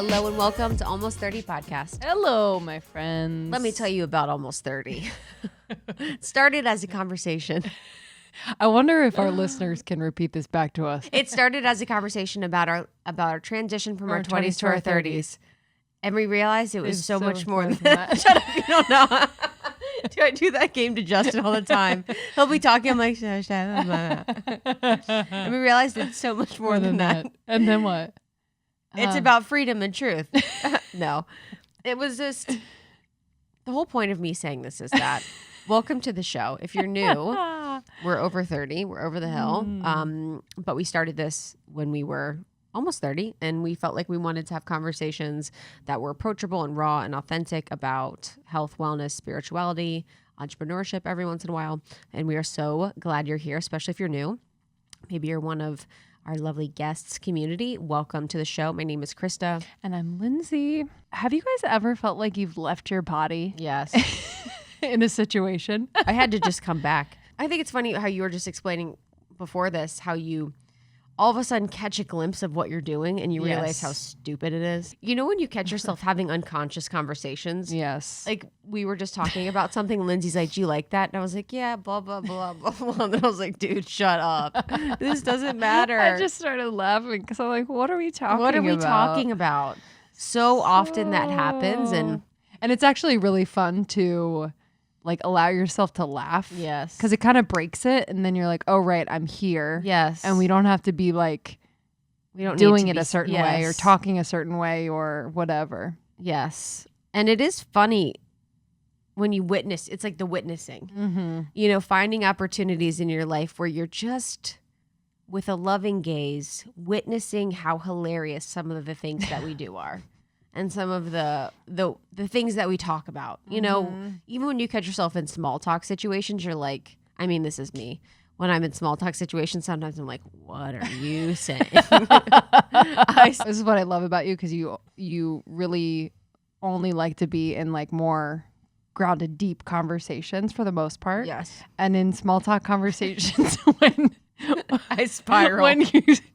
Hello and welcome to Almost 30 Podcast. Hello, my friends. Let me tell you about Almost 30. It started as a conversation. I wonder if our listeners can repeat this back to us. It started as a conversation about our transition from our 20s to our 30s. And we realized it was so much more than that. Shut up, you don't know. Do I do that game to Justin all the time? He'll be talking, I'm like, and we realized it's so much more than that. And then what? It's about freedom and truth. No, it was just the whole point of me saying this is that welcome to the show. If you're new, we're over 30. We're over the hill. But we started this when we were almost 30, and we felt like we wanted to have conversations that were approachable and raw and authentic about health, wellness, spirituality, entrepreneurship every once in a while. And we are so glad you're here, especially if you're new. Maybe you're one of our lovely guests community. Welcome to the show. My name is Krista. And I'm Lindsay. Have you guys ever felt like you've left your body? Yes. In a situation? I had to just come back. I think it's funny how you were just explaining before this, how you all of a sudden catch a glimpse of what you're doing and you realize how stupid it is. You know when you catch yourself having unconscious conversations? Yes. Like we were just talking about something. Lindsay's like, do you like that? And I was like, yeah, blah, blah, blah, blah, blah. And then I was like, dude, shut up. This doesn't matter. I just started laughing because I'm like, what are we talking about? What are we talking about? So often that happens. And it's actually really fun to like allow yourself to laugh. Yes. Because it kind of breaks it. And then you're like, oh, right, I'm here. Yes. And we don't have to be like doing it a certain way or talking a certain way or whatever. Yes. And it is funny when you witness, it's like the witnessing, you know, finding opportunities in your life where you're just with a loving gaze, witnessing how hilarious some of the things that we do are. And some of the things that we talk about, you know, even when you catch yourself in small talk situations, you're like, I mean, this is me. When I'm in small talk situations, sometimes I'm like, what are you saying? This is what I love about you, because you really only like to be in like more grounded, deep conversations for the most part. Yes. And in small talk conversations, when I spiral, when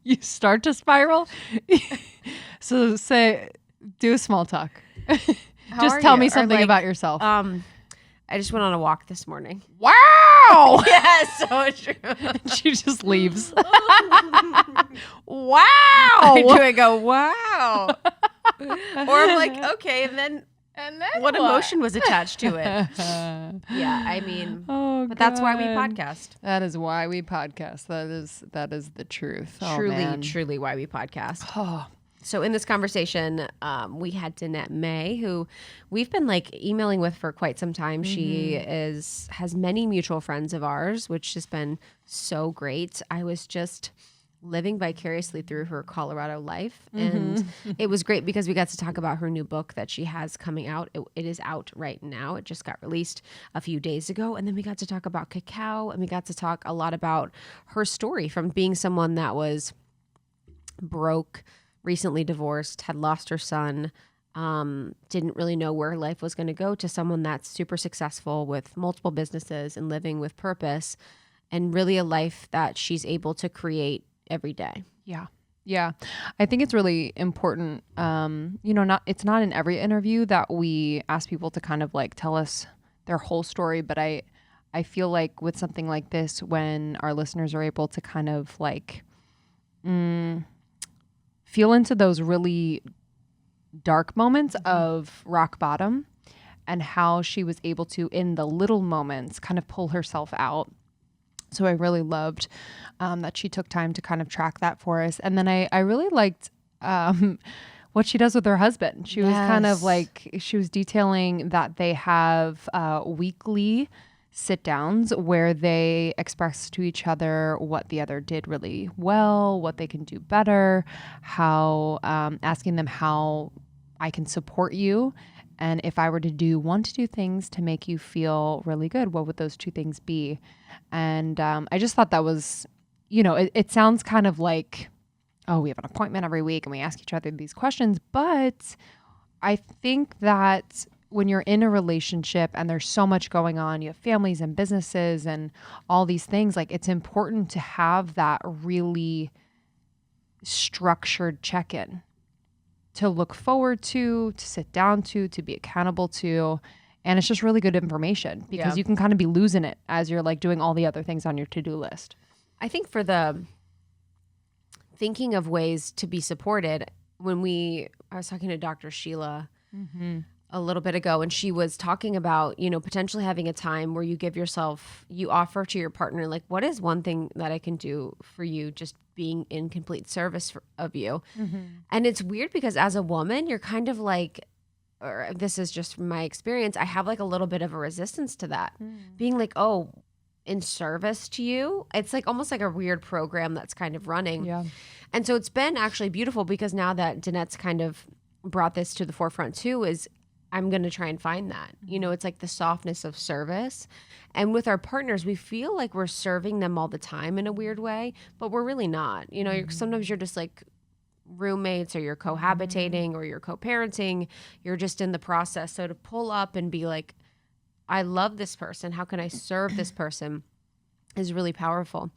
you start to spiral, so do a small talk. Just tell me something about yourself. I just went on a walk this morning. Wow! Yes, so true. She just leaves. Wow! I go, wow. Or I'm like, okay, and then what emotion was attached to it? Yeah, I mean, but that's why we podcast. That is why we podcast. That is the truth. Truly why we podcast. Oh. So in this conversation, we had Danette May, who we've been like emailing with for quite some time. She has many mutual friends of ours, which has been so great. I was just living vicariously through her Colorado life. And it was great because we got to talk about her new book that she has coming out. It is out right now. It just got released a few days ago. And then we got to talk about cacao, and we got to talk a lot about her story from being someone that was broke, recently divorced, had lost her son, didn't really know where life was going to go, to someone that's super successful with multiple businesses and living with purpose, and really a life that she's able to create every day. Yeah. Yeah. I think it's really important. It's not in every interview that we ask people to kind of like tell us their whole story, but I feel like with something like this, when our listeners are able to kind of like, feel into those really dark moments of rock bottom and how she was able to, in the little moments, kind of pull herself out. So I really loved that she took time to kind of track that for us. And then I really liked what she does with her husband. She was kind of like, she was detailing that they have weekly sit downs where they express to each other what the other did really well, what they can do better, how asking them how I can support you. And if I were to do 1 to 2 things to make you feel really good, what would those 2 things be? And I just thought that was, it sounds kind of like, oh, we have an appointment every week and we ask each other these questions. But I think that when you're in a relationship and there's so much going on, you have families and businesses and all these things, like it's important to have that really structured check-in. to look forward to sit down to be accountable to. And it's just really good information because you can kind of be losing it as you're like doing all the other things on your to-do list. I think for the thinking of ways to be supported, I was talking to Dr. Sheila a little bit ago, and she was talking about, potentially having a time where you offer to your partner, like, what is one thing that I can do for you, just being in complete service of you. And it's weird because as a woman, you're kind of like, or this is just from my experience, I have like a little bit of a resistance to that. Being like, oh, in service to you. It's like almost like a weird program that's kind of running. Yeah. And so it's been actually beautiful because now that Danette's kind of brought this to the forefront too, is I'm going to try and find that. It's like the softness of service. And with our partners, we feel like we're serving them all the time in a weird way, but we're really not. Sometimes you're just like roommates, or you're cohabitating, or you're co-parenting. You're just in the process. So to pull up and be like, I love this person, how can I serve this person, is really powerful.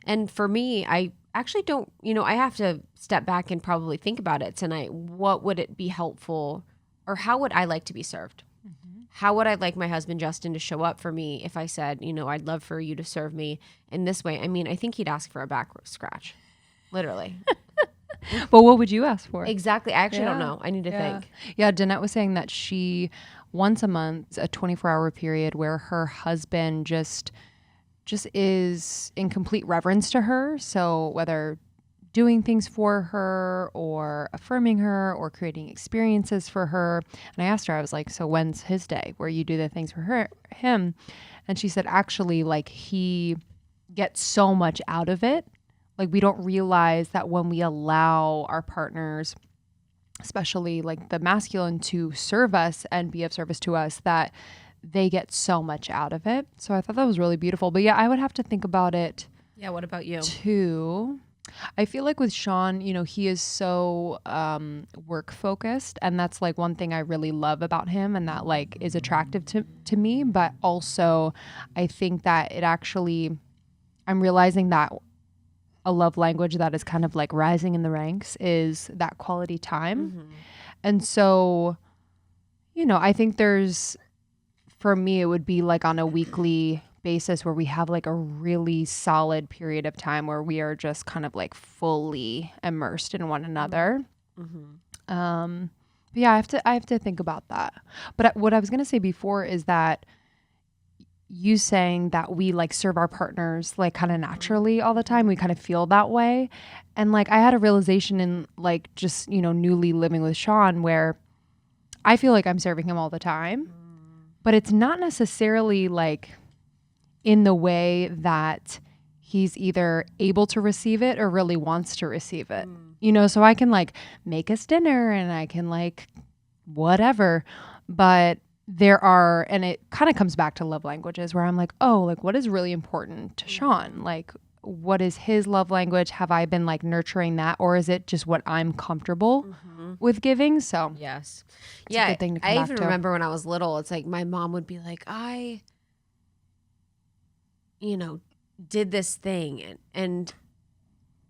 And for me, I actually don't, I have to step back and probably think about it tonight. What would it be helpful, or how would I like to be served? How would I like my husband, Justin, to show up for me if I said, I'd love for you to serve me in this way? I mean, I think he'd ask for a back scratch, literally. Well, what would you ask for? Exactly. I actually don't know. I need to think. Yeah, Danette was saying that she, once a month, a 24-hour period where her husband just is in complete reverence to her. So whether doing things for her or affirming her or creating experiences for her. And I asked her, I was like, so when's his day where you do the things for him? And she said, actually, like, he gets so much out of it. Like, we don't realize that when we allow our partners, especially like the masculine, to serve us and be of service to us, that they get so much out of it. So I thought that was really beautiful. But yeah, I would have to think about it. Yeah. What about you? Too. I feel like with Sean, he is so work focused, and that's like one thing I really love about him, and that like is attractive to me. But also I think that I'm realizing that a love language that is kind of like rising in the ranks is that quality time. And so, I think for me, it would be like on a weekly basis where we have like a really solid period of time where we are just kind of like fully immersed in one another. But yeah, I have to think about that. But what I was going to say before is that you saying that we like serve our partners like kind of naturally all the time. We kind of feel that way. And like, I had a realization in like just, newly living with Sean where I feel like I'm serving him all the time, but it's not necessarily like in the way that he's either able to receive it or really wants to receive it. So I can like make us dinner and I can like whatever, but and it kind of comes back to love languages where I'm like, oh, like what is really important to Sean? Like, what is his love language? Have I been like nurturing that, or is it just what I'm comfortable with giving? So yes. It's a good thing to come I back even to. remember when I was little, it's like my mom would be like, I did this thing. And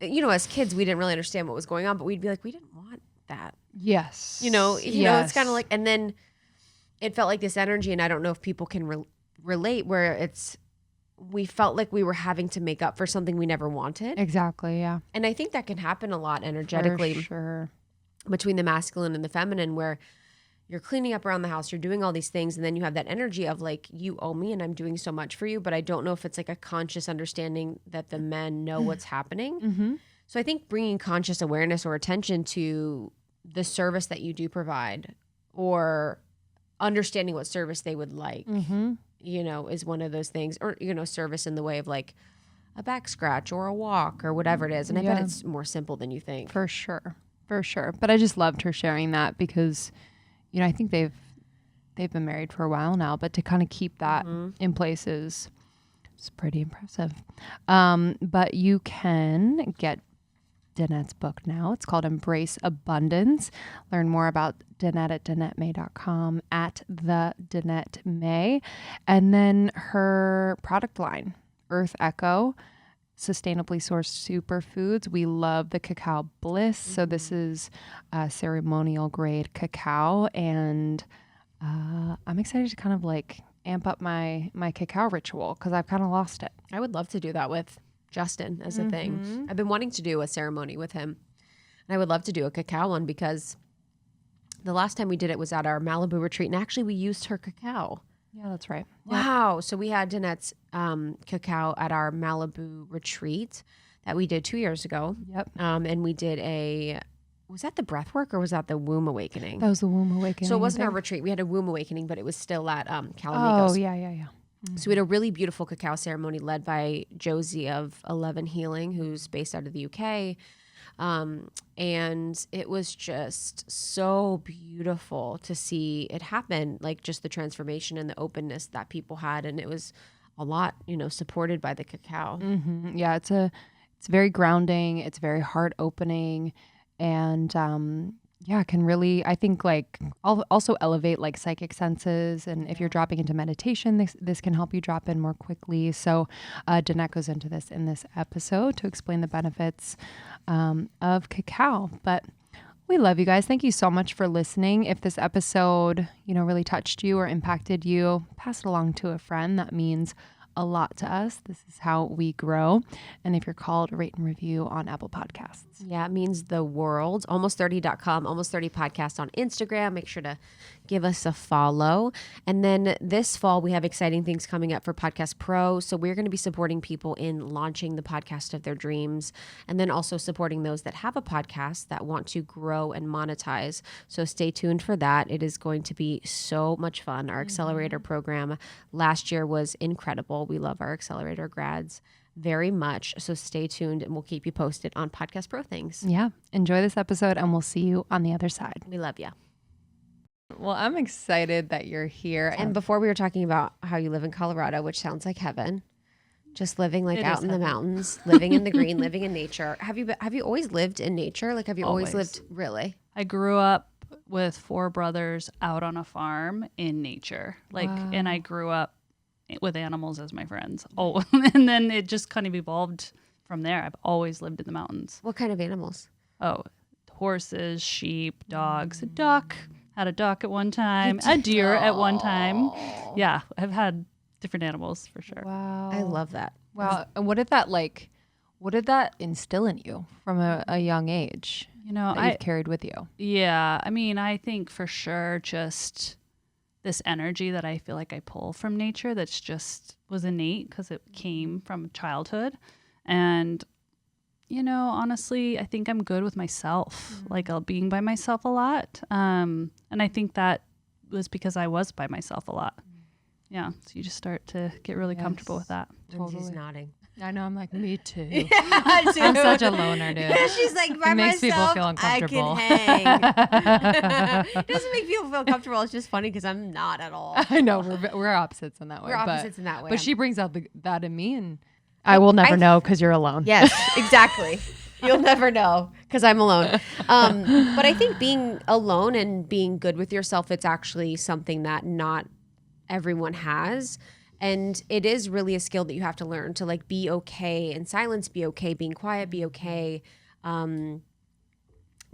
as kids, we didn't really understand what was going on, but we'd be like, we didn't want that. Yes. It's kind of like, and then it felt like this energy, and I don't know if people can relate, where we felt like we were having to make up for something we never wanted. Exactly. Yeah. And I think that can happen a lot energetically between the masculine and the feminine, where you're cleaning up around the house, you're doing all these things, and then you have that energy of like, you owe me and I'm doing so much for you. But I don't know if it's like a conscious understanding that the men know what's happening. So I think bringing conscious awareness or attention to the service that you do provide, or understanding what service they would like, is one of those things. Or, service in the way of like a back scratch or a walk or whatever it is. And I bet it's more simple than you think. For sure. But I just loved her sharing that because, I think they've been married for a while now, but to kind of keep that in place is pretty impressive. But you can get Danette's book now. It's called Embrace Abundance. Learn more about Danette at DanetteMay.com, at the Danette May. And then her product line, Earth Echo, sustainably sourced superfoods. We love the cacao bliss. So this is ceremonial grade cacao, and I'm excited to kind of like amp up my cacao ritual because I've kind of lost it. I would love to do that with Justin as a thing. I've been wanting to do a ceremony with him, and I would love to do a cacao one because the last time we did it was at our Malibu retreat, and actually we used her cacao. Yeah, that's right. Wow. So we had Danette's cacao at our Malibu retreat that we did 2 years ago. Yep. And we did was that the breath work or was that the womb awakening? That was the womb awakening. So it wasn't our retreat. We had a womb awakening, but it was still at Calamigos. Oh, yeah. So we had a really beautiful cacao ceremony led by Josie of 11 Healing, who's based out of the UK. And it was just so beautiful to see it happen, like just the transformation and the openness that people had. And it was a lot, supported by the cacao. Mm-hmm. Yeah, it's very grounding. It's very heart opening. And can really, I think, like also elevate like psychic senses. And if you're dropping into meditation, this can help you drop in more quickly. So Danette goes into this in this episode to explain the benefits of cacao. But we love you guys. Thank you so much for listening. If this episode, really touched you or impacted you, pass it along to a friend. That means a lot to us. This is how we grow. And if you're called, rate and review on Apple Podcasts. Yeah, it means the world. Almost30.com, Almost 30 Podcast on Instagram. Make sure to give us a follow. And then this fall, we have exciting things coming up for Podcast Pro. So we're going to be supporting people in launching the podcast of their dreams, and then also supporting those that have a podcast that want to grow and monetize. So stay tuned for that. It is going to be so much fun. Our accelerator program last year was incredible. We love our accelerator grads very much. So stay tuned and we'll keep you posted on Podcast Pro things. Yeah. Enjoy this episode and we'll see you on the other side. We love you. Well, I'm excited that you're here. And before we were talking about how you live in Colorado, which sounds like heaven, just living like out in the mountains, living in the green, living in nature. Have you always lived in nature? Like, have you always lived really? I grew up with 4 brothers out on a farm in nature. And I grew up with animals as my friends. Oh, and then it just kind of evolved from there. I've always lived in the mountains. What kind of animals? Oh, horses, sheep, dogs, a duck. Had a duck at one time, a deer at one time. Yeah, I've had different animals for sure. Wow. I love that. Wow. And what did that instill in you from a young age? That you've carried with you? Yeah. I mean, I think for sure just this energy that I feel like I pull from nature that's just was innate because it came from childhood. And, honestly, I think I'm good with myself, like being by myself a lot. And I think that was because I was by myself a lot. Yeah. So you just start to get really comfortable with that. Totally. She's nodding. I know. I'm like, me too. Yeah, I do. I'm such a loner, dude. She's like, by it makes myself, people feel uncomfortable. I can hang. It doesn't make people feel comfortable. It's just funny because I'm not at all. I know. We're opposites in that way. We're opposites in that way. But she brings out that in me, and I will never know because you're alone. Yes, exactly. You'll never know because I'm alone. But I think being alone and being good with yourself, it's actually something that not everyone has. And it is really a skill that you have to learn to like be okay in silence, be okay being quiet, be okay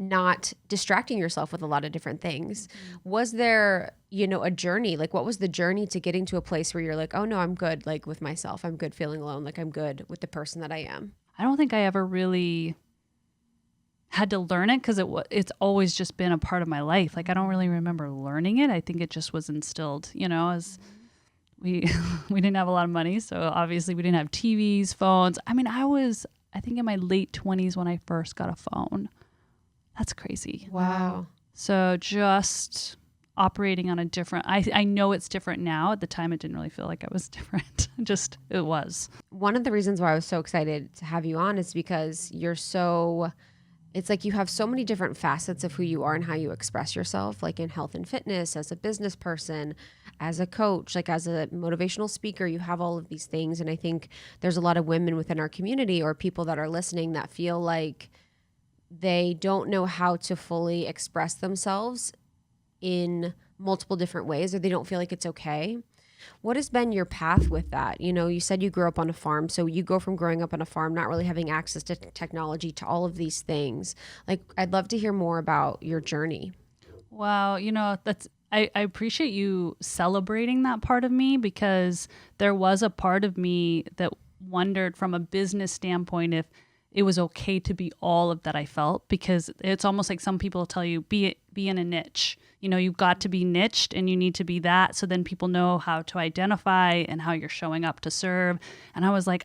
not distracting yourself with a lot of different things. Was there, a journey? Like, what was the journey to getting to a place where you're like, oh no, I'm good, like with myself. I'm good feeling alone. Like I'm good with the person that I am. I don't think I ever really had to learn it because it's always just been a part of my life. Like I don't really remember learning it. I think it just was instilled, as we didn't have a lot of money. So obviously we didn't have TVs, phones. I mean, I think in my late 20s when I first got a phone. That's crazy. Wow. So just operating on a different, I know it's different now. At the time, it didn't really feel like I was different. It was. One of the reasons why I was so excited to have you on is because it's like you have so many different facets of who you are and how you express yourself, like in health and fitness, as a business person, as a coach, like as a motivational speaker, you have all of these things. And I think there's a lot of women within our community or people that are listening that feel like they don't know how to fully express themselves in multiple different ways, or they don't feel like it's okay. What has been your path with that? You know, you said you grew up on a farm. So you go from growing up on a farm, not really having access to technology, to all of these things. Like, I'd love to hear more about your journey. Wow, I appreciate you celebrating that part of me, because there was a part of me that wondered from a business standpoint if it was okay to be all of that I felt, because it's almost like some people tell you be in a niche. You know, you've got to be niched and you need to be that, so then people know how to identify and how you're showing up to serve. And I was like,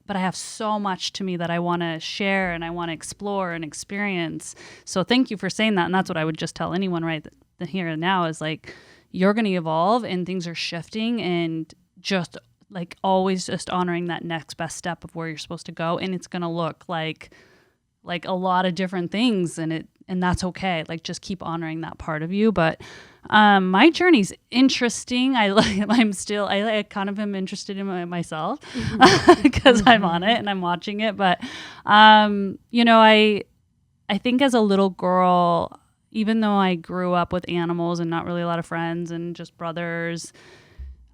but I have so much to me that I want to share and I want to explore and experience. So thank you for saying that. And that's what I would just tell anyone right here and now is like, you're going to evolve and things are shifting, and just like always just honoring that next best step of where you're supposed to go. And it's going to look like a lot of different things, and that's okay. Like, just keep honoring that part of you. But my journey's interesting. I kind of am interested in myself because I'm on it and I'm watching it. But, you know, I think as a little girl, even though I grew up with animals and not really a lot of friends and just brothers,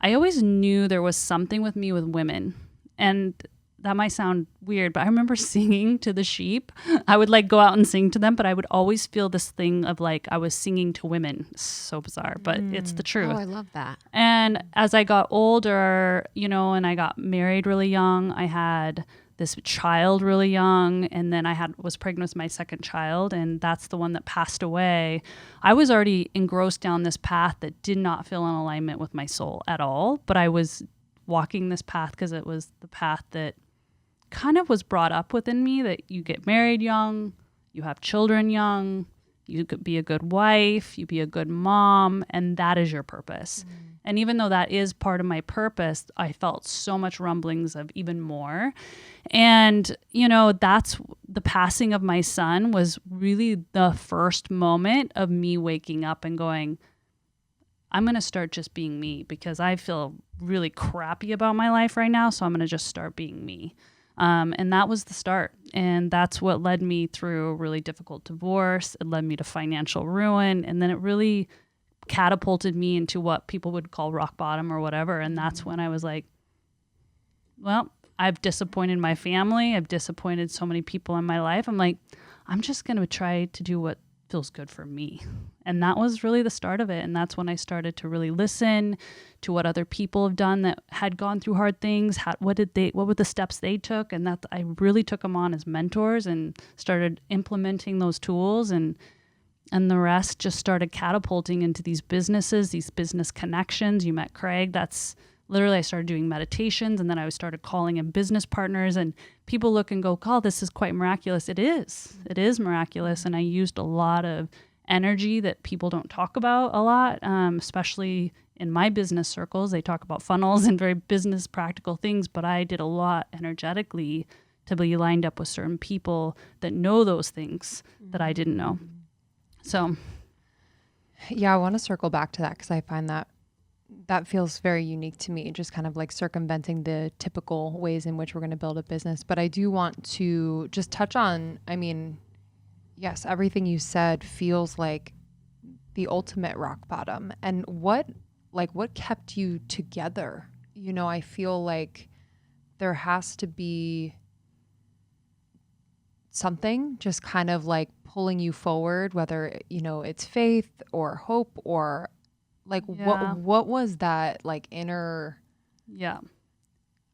I always knew there was something with me with women. And that might sound weird, but I remember singing to the sheep. I would like go out and sing to them, but I would always feel this thing of like I was singing to women. So bizarre, but it's the truth. Oh, I love that. And as I got older, you know, and I got married really young, I had this child really young, and then I was pregnant with my second child, and that's the one that passed away. I was already engrossed down this path that did not feel in alignment with my soul at all, but I was walking this path because it was the path that kind of was brought up within me, that you get married young, you have children young, you could be a good wife, you be a good mom, and that is your purpose. And even though that is part of my purpose, I felt so much rumblings of even more. And, you know, that's the passing of my son was really the first moment of me waking up and going, I'm going to start just being me, because I feel really crappy about my life right now. So I'm going to just start being me. And that was the start. And that's what led me through a really difficult divorce. It led me to financial ruin. And then it really catapulted me into what people would call rock bottom or whatever. And that's when I was like, well, I've disappointed my family. I've disappointed so many people in my life. I'm like, I'm just going to try to do what feels good for me. And that was really the start of it. And that's when I started to really listen to what other people have done that had gone through hard things. What were the steps they took? And that I really took them on as mentors and started implementing those tools, and the rest just started catapulting into these businesses, these business connections. You met Craig. That's literally, I started doing meditations, and then I started calling in business partners, and people look and go, "Oh, this is quite miraculous." It is miraculous. And I used a lot of energy that people don't talk about a lot, especially in my business circles. They talk about funnels and very business practical things, but I did a lot energetically to be lined up with certain people that know those things that I didn't know. So, yeah, I want to circle back to that because I find that feels very unique to me, just kind of like circumventing the typical ways in which we're going to build a business. But I do want to just touch on, I mean, yes, everything you said feels like the ultimate rock bottom. And what kept you together? You know, I feel like there has to be something just kind of like pulling you forward, whether, you know, it's faith or hope or like what was that like inner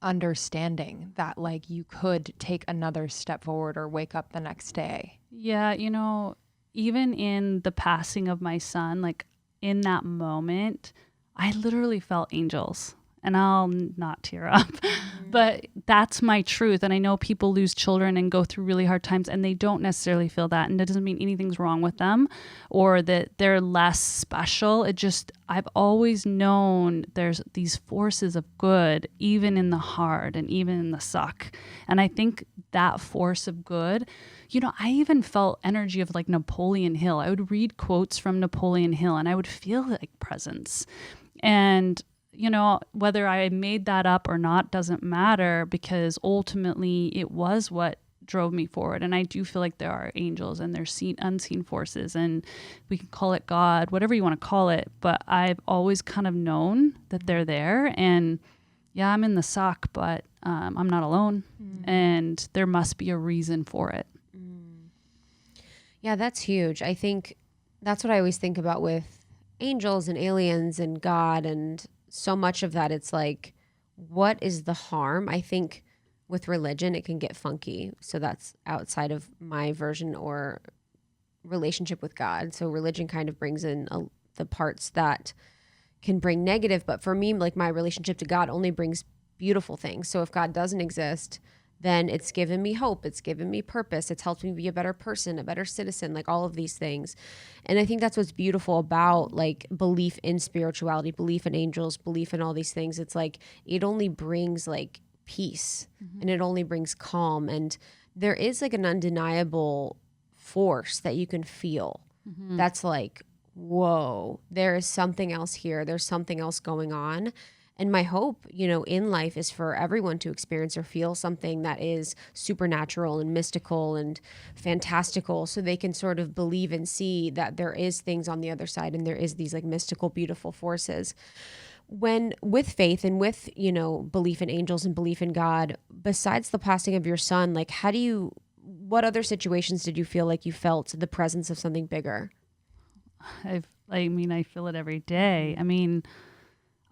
understanding that like you could take another step forward or wake up the next day? Yeah, you know, even in the passing of my son, like in that moment, I literally felt angels. And I'll not tear up, but that's my truth. And I know people lose children and go through really hard times, and they don't necessarily feel that. And it doesn't mean anything's wrong with them or that they're less special. It just, I've always known there's these forces of good, even in the hard and even in the suck. And I think that force of good, you know, I even felt energy of like Napoleon Hill. I would read quotes from Napoleon Hill and I would feel like presence. And you know, whether I made that up or not doesn't matter, because ultimately it was what drove me forward. And I do feel like there are angels and there's unseen forces, and we can call it God, whatever you want to call it. But I've always kind of known that they're there. And yeah, I'm in the suck, but I'm not alone. And there must be a reason for it. Yeah, that's huge. I think that's what I always think about with angels and aliens and God, and so much of that. It's like, what is the harm? I think with religion, it can get funky. So that's outside of my version or relationship with God. So religion kind of brings in the parts that can bring negative. But for me, like, my relationship to God only brings beautiful things. So if God doesn't exist, then it's given me hope. It's given me purpose. It's helped me be a better person, a better citizen, like all of these things. And I think that's what's beautiful about like belief in spirituality, belief in angels, belief in all these things. It's like, it only brings like peace, and it only brings calm. And there is like an undeniable force that you can feel. That's like, whoa, there is something else here. There's something else going on. And my hope, in life is for everyone to experience or feel something that is supernatural and mystical and fantastical, so they can sort of believe and see that there is things on the other side, and there is these like mystical, beautiful forces. When with faith and with, belief in angels and belief in God, besides the passing of your son, like what other situations did you feel like you felt the presence of something bigger? I feel it every day. I mean,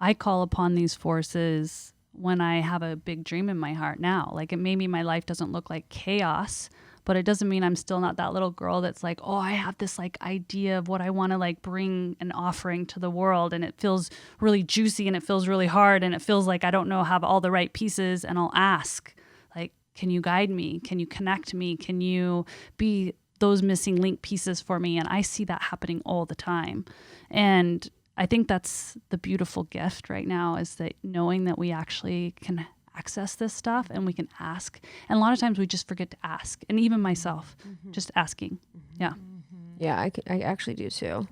I call upon these forces when I have a big dream in my heart now. Like, it maybe my life doesn't look like chaos, but it doesn't mean I'm still not that little girl that's like, oh, I have this like idea of what I want to like bring an offering to the world, and it feels really juicy and it feels really hard and it feels like I don't know, have all the right pieces, and I'll ask, like, can you guide me? Can you connect me? Can you be those missing link pieces for me? And I see that happening all the time. And I think that's the beautiful gift right now, is that knowing that we actually can access this stuff and we can ask. And a lot of times we just forget to ask. And even myself, just asking. Yeah. Yeah, I actually do too.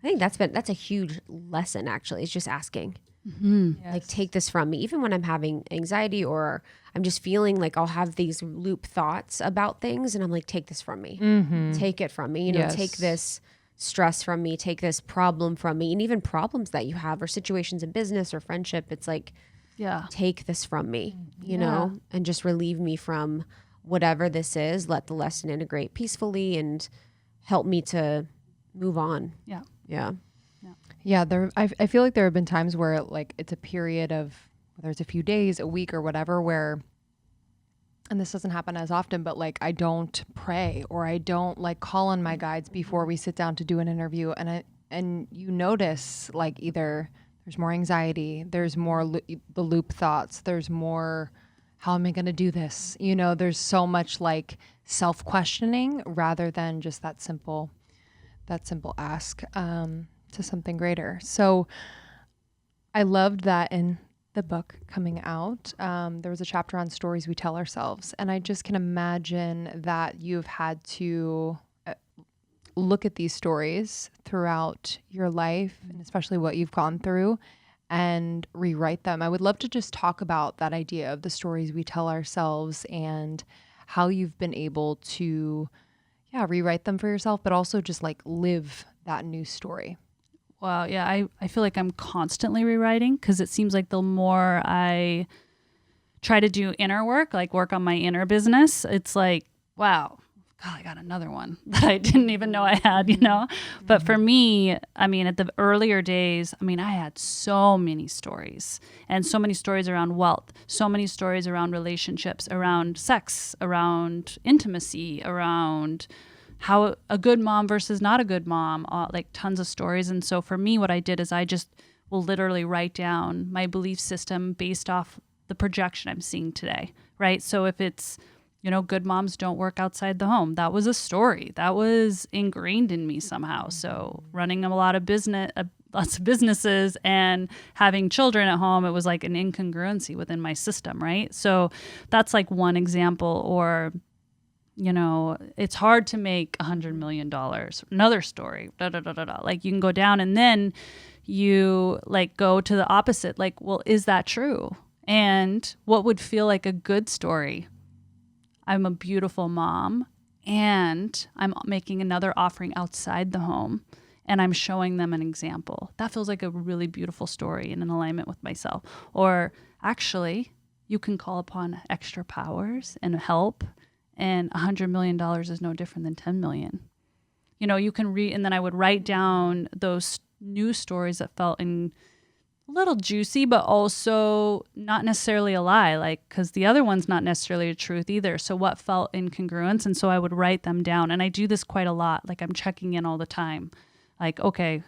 I think that's a huge lesson, actually. It's just asking. Yes. Like, take this from me. Even when I'm having anxiety or I'm just feeling like I'll have these loop thoughts about things, and I'm like, take this from me. Take it from me. Yes. Take this stress from me, take this problem from me. And even problems that you have or situations in business or friendship, it's like, take this from me, you know, and just relieve me from whatever this is. Let the lesson integrate peacefully and help me to move on. Yeah. I feel like there have been times where like it's a period of, whether it's a few days, a week or whatever, where, and this doesn't happen as often, but like I don't pray or I don't like call on my guides before we sit down to do an interview. And you notice like either there's more anxiety, there's more the loop thoughts, there's more, how am I going to do this? There's so much like self-questioning rather than just that simple ask to something greater. So I loved that in the book coming out, there was a chapter on stories we tell ourselves. And I just can imagine that you've had to look at these stories throughout your life, and especially what you've gone through, and rewrite them. I would love to just talk about that idea of the stories we tell ourselves and how you've been able to, rewrite them for yourself, but also just like live that new story. Wow. Yeah. I feel like I'm constantly rewriting, because it seems like the more I try to do inner work, like work on my inner business, it's like, wow, God, I got another one that I didn't even know I had, But for me, I mean, at the earlier days, I had so many stories, and so many stories around wealth, so many stories around relationships, around sex, around intimacy, around how a good mom versus not a good mom, like tons of stories. And so for me, what I did is I just will literally write down my belief system based off the projection I'm seeing today, right? So if it's, good moms don't work outside the home, that was a story that was ingrained in me somehow. So running a lot of lots of businesses and having children at home, it was like an incongruency within my system, right? So that's like one example. Or it's hard to make $100 million. Another story, Like you can go down, and then you like go to the opposite. Like, well, is that true? And what would feel like a good story? I'm a beautiful mom, and I'm making another offering outside the home, and I'm showing them an example. That feels like a really beautiful story and in alignment with myself. Or actually, you can call upon extra powers and help, and $100 million is no different than 10 million. You know, you can read, and then I would write down those news stories that felt a little juicy, but also not necessarily a lie, like, because the other one's not necessarily a truth either. So what felt incongruence? And so I would write them down. And I do this quite a lot. Like, I'm checking in all the time. Like, okay,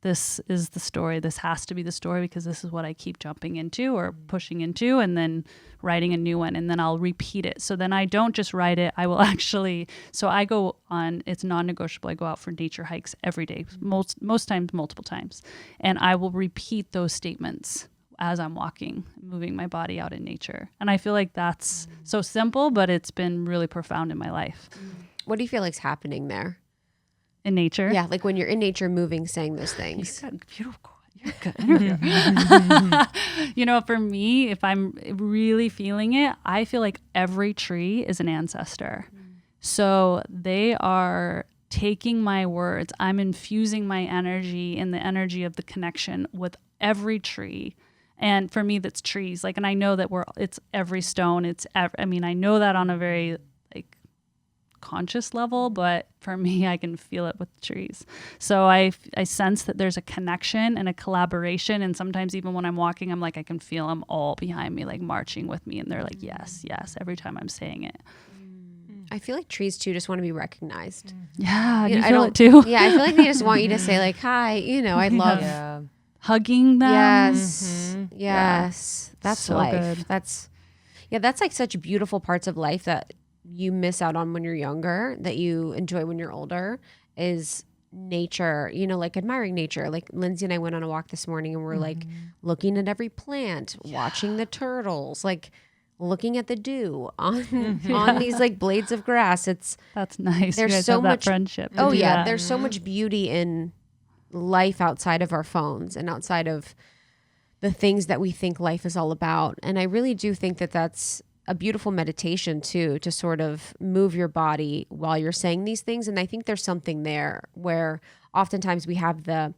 this is the story. This has to be the story because this is what I keep jumping into or pushing into, and then writing a new one, and then I'll repeat it. So then I don't just write it. I will actually, so I go on, it's non-negotiable. I go out for nature hikes every day, most times, multiple times. And I will repeat those statements as I'm walking, moving my body out in nature. And I feel like that's so simple, but it's been really profound in my life. What do you feel like's happening there? In nature? Yeah, like when you're in nature, moving, saying those things. You're good. You know, for me, if I'm really feeling it, I feel like every tree is an ancestor. So they are taking my words. I'm infusing my energy and the energy of the connection with every tree. And for me, that's trees. Like, and I know that it's every stone. I know that on a very conscious level, but for me, I can feel it with the trees. So I sense that there's a connection and a collaboration. And sometimes even when I'm walking, I'm like, I can feel them all behind me, like marching with me. And they're like, yes, yes, every time I'm saying it. I feel like trees too just want to be recognized. Yeah, You know, you feel it too. Yeah, I feel like they just want you to say like, hi, you know, I love hugging them. Yes. Yes. That's So life. good. That's like such beautiful parts of life that you miss out on when you're younger, that you enjoy when you're older, is nature, you know, like admiring nature. Like Lindsay and I went on a walk this morning and we're like looking at every plant, watching the turtles, like looking at the dew on these like blades of grass. That's nice. There's you guys so have that much friendship. Oh yeah. There's so much beauty in life outside of our phones and outside of the things that we think life is all about. And I really do think that that's a beautiful meditation too, to sort of move your body while you're saying these things. And I think there's something there where oftentimes we have the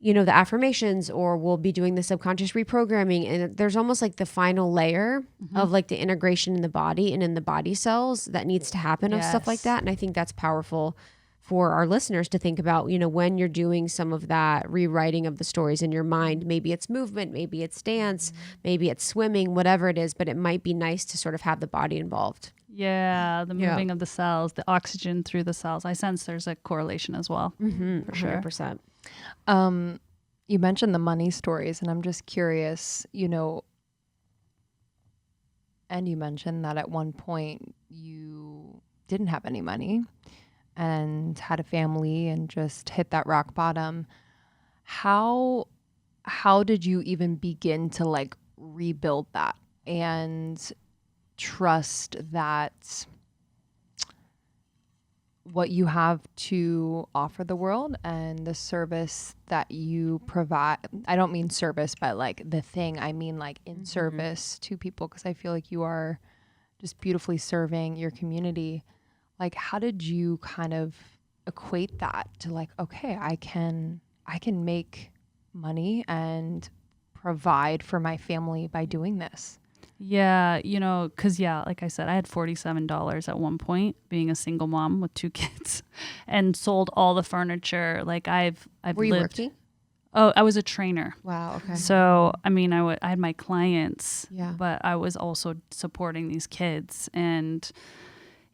affirmations, or we'll be doing the subconscious reprogramming. And there's almost like the final layer of like the integration in the body and in the body cells that needs to happen of stuff like that. And I think that's powerful for our listeners to think about, you know, when you're doing some of that rewriting of the stories in your mind. Maybe it's movement, maybe it's dance, maybe it's swimming, whatever it is, but it might be nice to sort of have the body involved. Yeah, the moving of the cells, the oxygen through the cells. I sense there's a correlation as well. For sure. 100%. You mentioned the money stories, and I'm just curious, you know, and you mentioned that at one point you didn't have any money and had a family and just hit that rock bottom. How did you even begin to like rebuild that and trust that what you have to offer the world and the service that you provide? I don't mean service, but like the thing, I mean like in service to people, because I feel like you are just beautifully serving your community. Like, how did you kind of equate that to like, okay, I can make money and provide for my family by doing this? Yeah, you know, because like I said, I had $47 at one point, being a single mom with 2 kids, and sold all the furniture. Like I've Were you working? Oh, I was a trainer. Wow. Okay. So I mean, I had my clients, Yeah. but I was also supporting these kids, and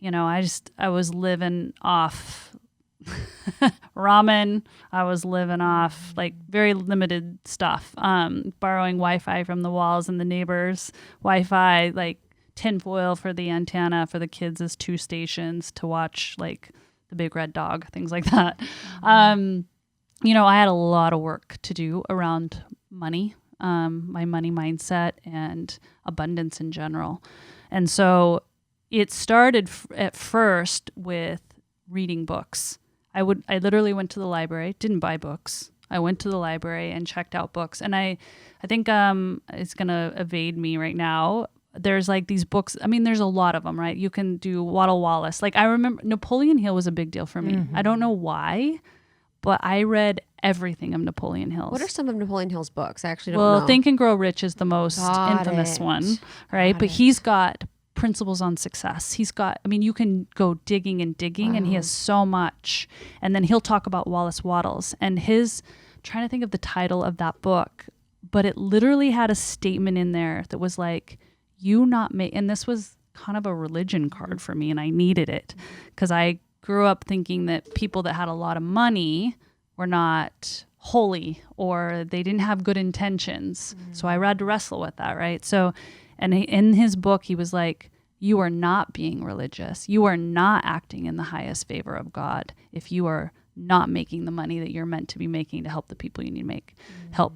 you know, I was living off ramen. I was living off like very limited stuff, borrowing Wi-Fi from the walls and the neighbors' Wi-Fi, like tinfoil for the antenna for the kids as 2 stations to watch like the big red dog, things like that. You know, I had a lot of work to do around money, my money mindset and abundance in general. And so it started at first with reading books. I literally went to the library, didn't buy books. I went to the library and checked out books. And I think it's going to evade me right now. there's like these books. I mean, there's a lot of them, right? You can do Waddle Wallace. Like I remember Napoleon Hill was a big deal for me. I don't know why, but I read everything of Napoleon Hill's. What are some of Napoleon Hill's books? I actually don't know. Well, Think and Grow Rich is the most infamous one, right? But he's got principles on success. He's got, I mean, you can go digging and he has so much. And then he'll talk about Wallace Waddles and trying to think of the title of that book, but it literally had a statement in there that was like, and this was kind of a religion card for me, and I needed it because I grew up thinking that people that had a lot of money were not holy or they didn't have good intentions. So I had to wrestle with that, right? So, and in his book, he was like, you are not being religious. You are not acting in the highest favor of God if you are not making the money that you're meant to be making to help the people you need to help.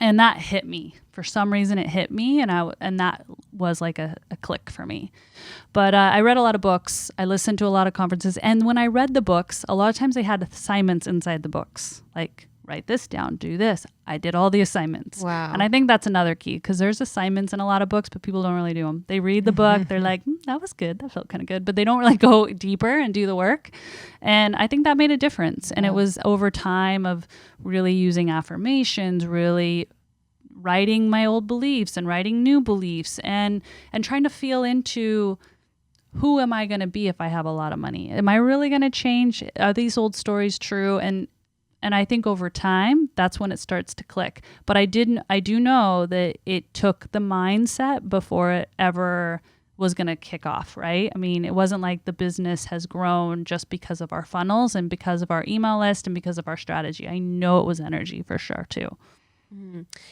And that hit me. For some reason, it hit me, and that was like a click for me. But I read a lot of books. I listened to a lot of conferences. And when I read the books, a lot of times they had assignments inside the books, like write this down, do this. I did all the assignments. Wow. And I think that's another key because there's assignments in a lot of books, but people don't really do them. They read the book. They're like, that was good. That felt kind of good. But they don't really go deeper and do the work. And I think that made a difference. And it was over time of really using affirmations, really writing my old beliefs and writing new beliefs and trying to feel into who am I going to be if I have a lot of money? Am I really going to change? Are these old stories true? And I think over time, that's when it starts to click. But I do know that it took the mindset before it ever was going to kick off, right? I mean, it wasn't like the business has grown just because of our funnels and because of our email list and because of our strategy. I know it was energy for sure too.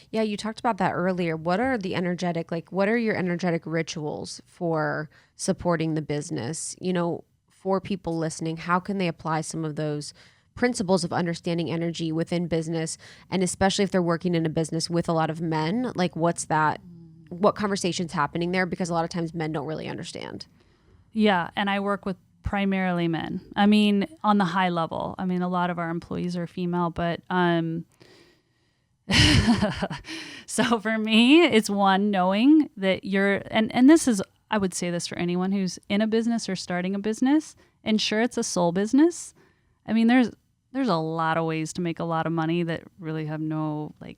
Yeah, you talked about that earlier. What are your energetic rituals for supporting the business? You know, for people listening, how can they apply some of those principles of understanding energy within business, and especially if they're working in a business with a lot of men? Like, what conversation's happening there? Because a lot of times men don't really understand. Yeah, and I work with primarily men. I mean, on the high level. I mean, a lot of our employees are female, but so for me, it's one, knowing that and this is, I would say this for anyone who's in a business or starting a business, ensure it's a soul business. I mean, there's a lot of ways to make a lot of money that really have no like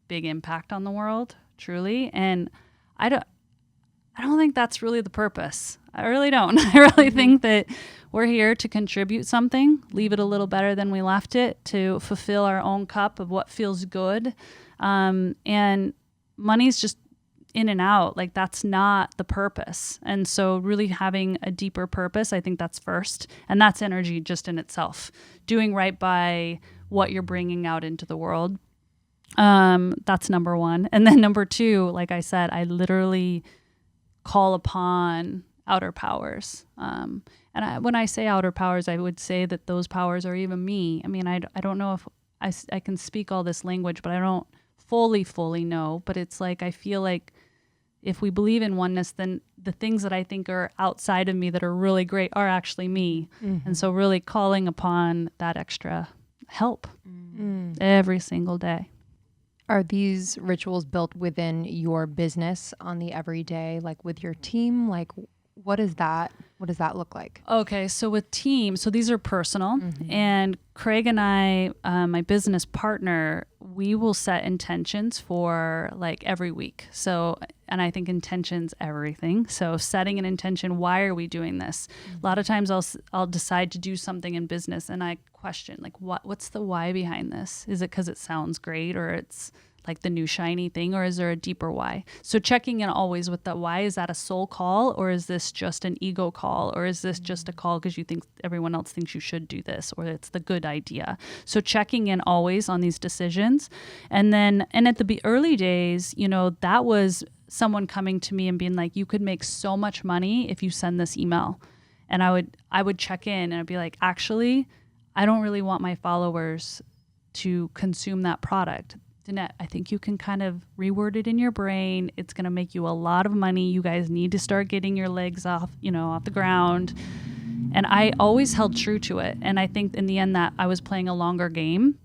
big impact on the world, truly. And I don't think that's really the purpose. I really don't. I really think that we're here to contribute something, leave it a little better than we left it, to fulfill our own cup of what feels good. And money's just in and out. Like, that's not the purpose. And so really having a deeper purpose, I think that's first. And that's energy just in itself. Doing right by what you're bringing out into the world. That's number one. And then number two, like I said, I literally call upon outer powers. And when I say outer powers, I would say that those powers are even me. I mean, I don't know if I can speak all this language, but I don't fully know. But it's like, I feel like if we believe in oneness, then the things that I think are outside of me that are really great are actually me. And so really calling upon that extra help every single day. Are these rituals built within your business on the everyday, like with your team? Like, what does that look like? Okay, so with team, so these are personal, and Craig and I, my business partner, we will set intentions for like every week. So, and I think intention's everything. So setting an intention, why are we doing this? A lot of times I'll decide to do something in business and I question like, what's the why behind this? Is it because it sounds great or it's like the new shiny thing, or is there a deeper why? So checking in always with that why. Is that a soul call, or is this just an ego call, or is this just a call because you think everyone else thinks you should do this, or it's the good idea? So checking in always on these decisions. And at the early days, that was someone coming to me and being like, you could make so much money if you send this email. And I would check in and I'd be like, actually, I don't really want my followers to consume that product. Danette, I think you can kind of reword it in your brain. It's going to make you a lot of money. You guys need to start getting your legs off the ground. And I always held true to it. And I think in the end that I was playing a longer game.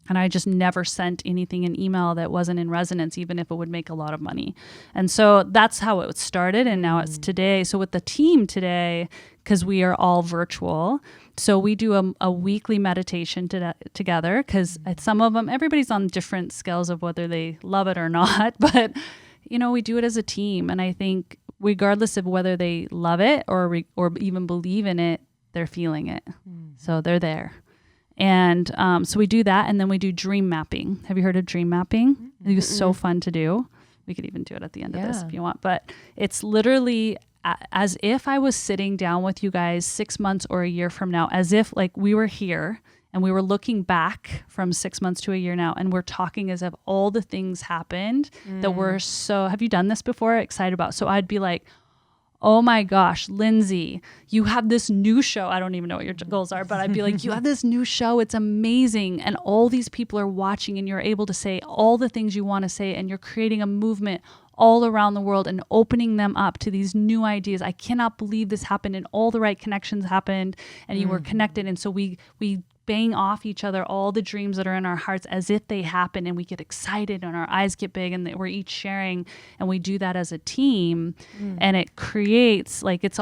And I just never sent anything in email that wasn't in resonance, even if it would make a lot of money. And so that's how it started. And now it's today. So with the team today, because we are all virtual, so we do a weekly meditation together, because some of them, everybody's on different scales of whether they love it or not. But, we do it as a team. And I think regardless of whether they love it or even believe in it, they're feeling it. So they're there. And so we do that, and then we do dream mapping. Have you heard of dream mapping? It was so fun to do. We could even do it at the end of this if you want. But it's literally as if I was sitting down with you guys 6 months or a year from now, as if like we were here and we were looking back from 6 months to a year now, and we're talking as if all the things happened that we're so, have you done this before? Excited about. So I'd be like, oh my gosh, Lindsay, you have this new show. I don't even know what your goals are, but I'd be like, you have this new show. It's amazing. And all these people are watching, and you're able to say all the things you want to say, and you're creating a movement all around the world and opening them up to these new ideas. I cannot believe this happened, and all the right connections happened, and you were connected. And so we bang off each other all the dreams that are in our hearts as if they happen, and we get excited and our eyes get big, and we're each sharing, and we do that as a team. And it creates like it's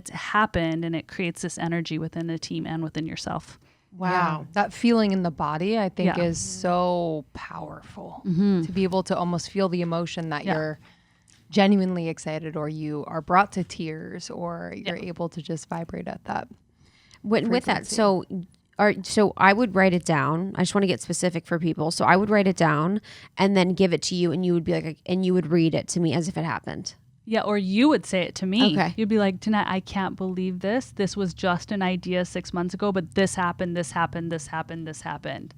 happened, and it creates this energy within the team and within yourself. Wow. That feeling in the body, I think, is so powerful to be able to almost feel the emotion that you're genuinely excited, or you are brought to tears, or you're able to just vibrate at that. With that, so I would write it down. I just want to get specific for people. So I would write it down and then give it to you, and you would be like, and you would read it to me as if it happened. Yeah, or you would say it to me. Okay. You'd be like, Danette, I can't believe this. This was just an idea 6 months ago, but this happened, this happened, this happened, this happened.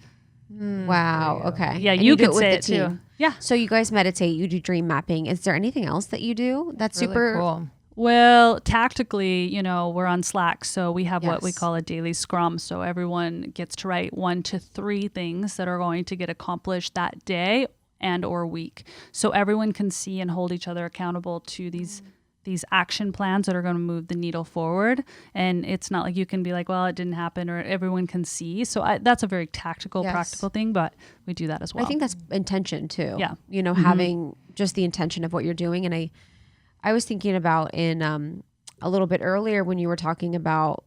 Wow. Okay. Yeah, and you do could with say the it team. too. Yeah. So you guys meditate, you do dream mapping. Is there anything else that you do that's Really super cool. Well, tactically, we're on Slack, so we have what we call a daily scrum. So everyone gets to write 1 to 3 things that are going to get accomplished that day and or week. So everyone can see and hold each other accountable to these action plans that are going to move the needle forward. And it's not like you can be like, well, it didn't happen, or everyone can see. So that's a very tactical, practical thing, but we do that as well. I think that's intention too. Yeah. Having just the intention of what you're doing. And I was thinking about in a little bit earlier when you were talking about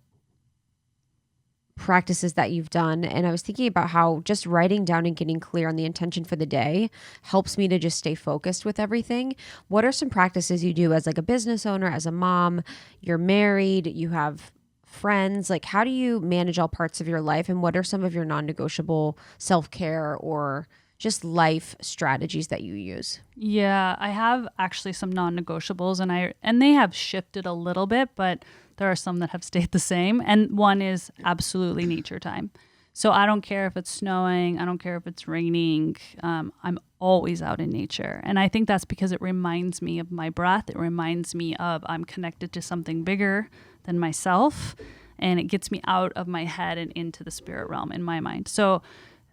practices that you've done, and I was thinking about how just writing down and getting clear on the intention for the day helps me to just stay focused with everything. What are some practices you do as like a business owner, as a mom? You're married, you have friends. Like, how do you manage all parts of your life, and what are some of your non-negotiable self-care or just life strategies that you use? Yeah, I have actually some non-negotiables, and they have shifted a little bit, but there are some that have stayed the same. And one is absolutely nature time. So I don't care if it's snowing, I don't care if it's raining. I'm always out in nature. And I think that's because it reminds me of my breath. It reminds me of I'm connected to something bigger than myself. And it gets me out of my head and into the spirit realm in my mind. So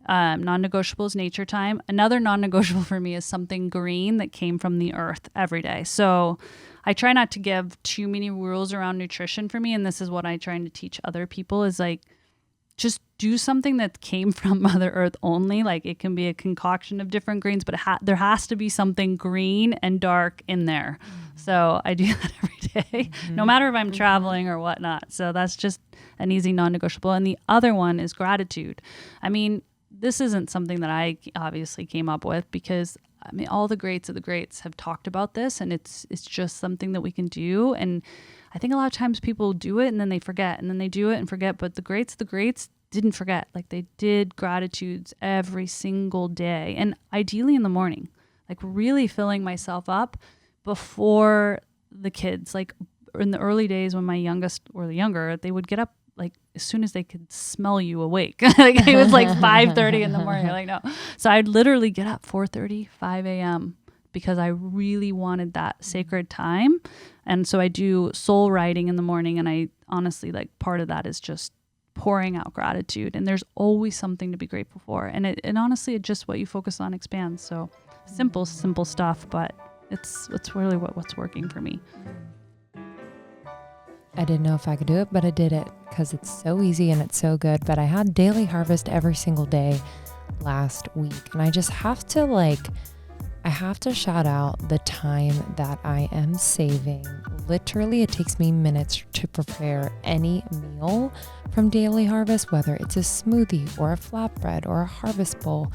non-negotiable is nature time. Another non-negotiable for me is something green that came from the earth every day. So I try not to give too many rules around nutrition for me. And this is what I'm trying to teach other people is like, just do something that came from Mother Earth only. Like it can be a concoction of different greens, but there has to be something green and dark in there. So I do that every day, no matter if I'm traveling or whatnot. So that's just an easy non-negotiable. And the other one is gratitude. I mean, this isn't something that I obviously came up with because all the greats of the greats have talked about this, and it's just something that we can do. And I think a lot of times people do it and then they forget, and then they do it and forget. But the greats of the greats didn't forget. Like they did gratitudes every single day, and ideally in the morning, like really filling myself up before the kids. Like in the early days when my youngest were younger, they would get up like as soon as they could smell you awake. Like it was like 5:30 in the morning. Like, no. So I'd literally get up 4:30, 5 a.m. because I really wanted that sacred time. And so I do soul writing in the morning. And I honestly, like part of that is just pouring out gratitude. And there's always something to be grateful for. And honestly, it's just what you focus on expands. So simple stuff, but it's really what's working for me. I didn't know if I could do it, but I did it because it's so easy and it's so good. But I had daily harvest every single day last week. And I just have to I have to shout out the time that I am saving. Literally, it takes me minutes to prepare any meal from Daily Harvest, whether it's a smoothie or a flatbread or a harvest bowl.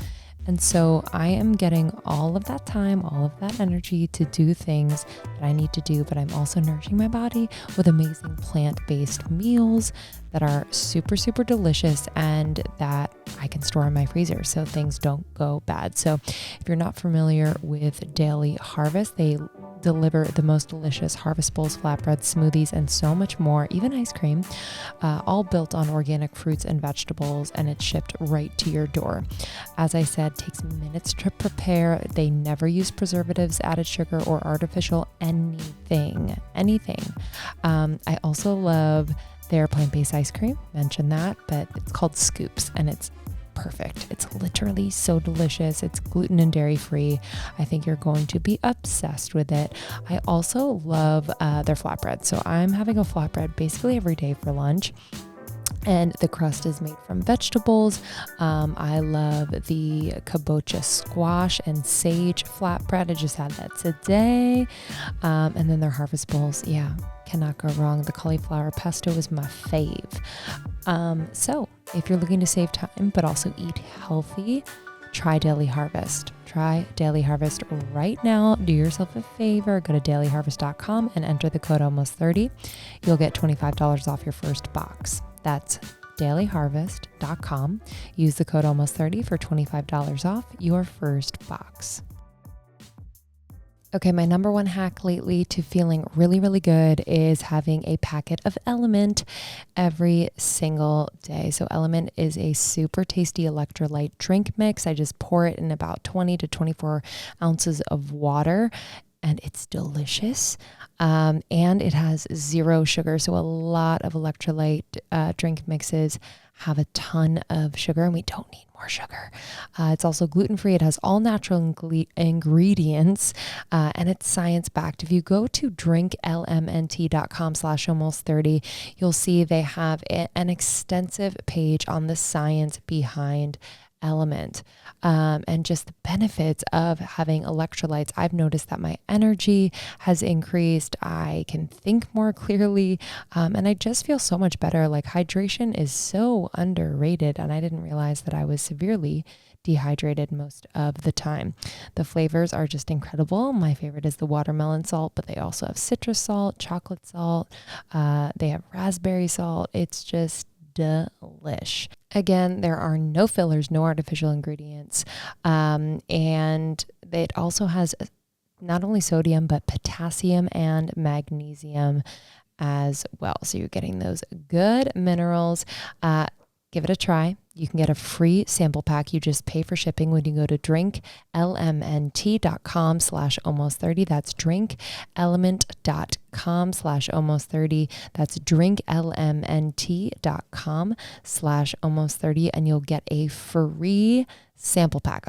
And so I am getting all of that time, all of that energy to do things that I need to do, but I'm also nourishing my body with amazing plant-based meals that are super, super delicious and that I can store in my freezer so things don't go bad. So if you're not familiar with Daily Harvest, they deliver the most delicious harvest bowls, flatbreads, smoothies, and so much more, even ice cream, all built on organic fruits and vegetables, and it's shipped right to your door. As I said, takes minutes to prepare. They never use preservatives, added sugar, or artificial anything. I also love their plant-based ice cream, mentioned that, but it's called Scoops, and it's perfect. It's literally so delicious. It's gluten and dairy free. I think you're going to be obsessed with it. I also love their flatbread. So I'm having a flatbread basically every day for lunch. And the crust is made from vegetables. I love the kabocha squash and sage flatbread. I just had that today. And then their harvest bowls. Yeah, cannot go wrong. The cauliflower pesto is my fave. So if you're looking to save time, but also eat healthy, try Daily Harvest. Try Daily Harvest right now. Do yourself a favor. Go to dailyharvest.com and enter the code almost30. You'll get $25 off your first box. That's dailyharvest.com. Use the code almost30 for $25 off your first box. Okay, my number one hack lately to feeling really, really good is having a packet of Element every single day. So Element is a super tasty electrolyte drink mix. I just pour it in about 20 to 24 ounces of water, and it's delicious. And it has 0 sugar. So a lot of electrolyte drink mixes have a ton of sugar, and we don't need more sugar. It's also gluten-free. It has all natural ingredients, and it's science-backed. If you go to drinklmnt.com/almost30, you'll see they have an extensive page on the science behind Element, and just the benefits of having electrolytes. I've noticed that my energy has increased. I can think more clearly, and I just feel so much better. Like, hydration is so underrated, and I didn't realize that I was severely dehydrated most of the time. The flavors are just incredible. My favorite is the watermelon salt, but they also have citrus salt, chocolate salt. They have raspberry salt. It's just delish. Again, there are no fillers, no artificial ingredients. And it also has not only sodium, but potassium and magnesium as well. So you're getting those good minerals. Give it a try. You can get a free sample pack. You just pay for shipping when you go to drinklmnt.com/almost30. That's drinkelement.com/almost30. That's drinklmnt.com/almost30. And you'll get a free sample pack.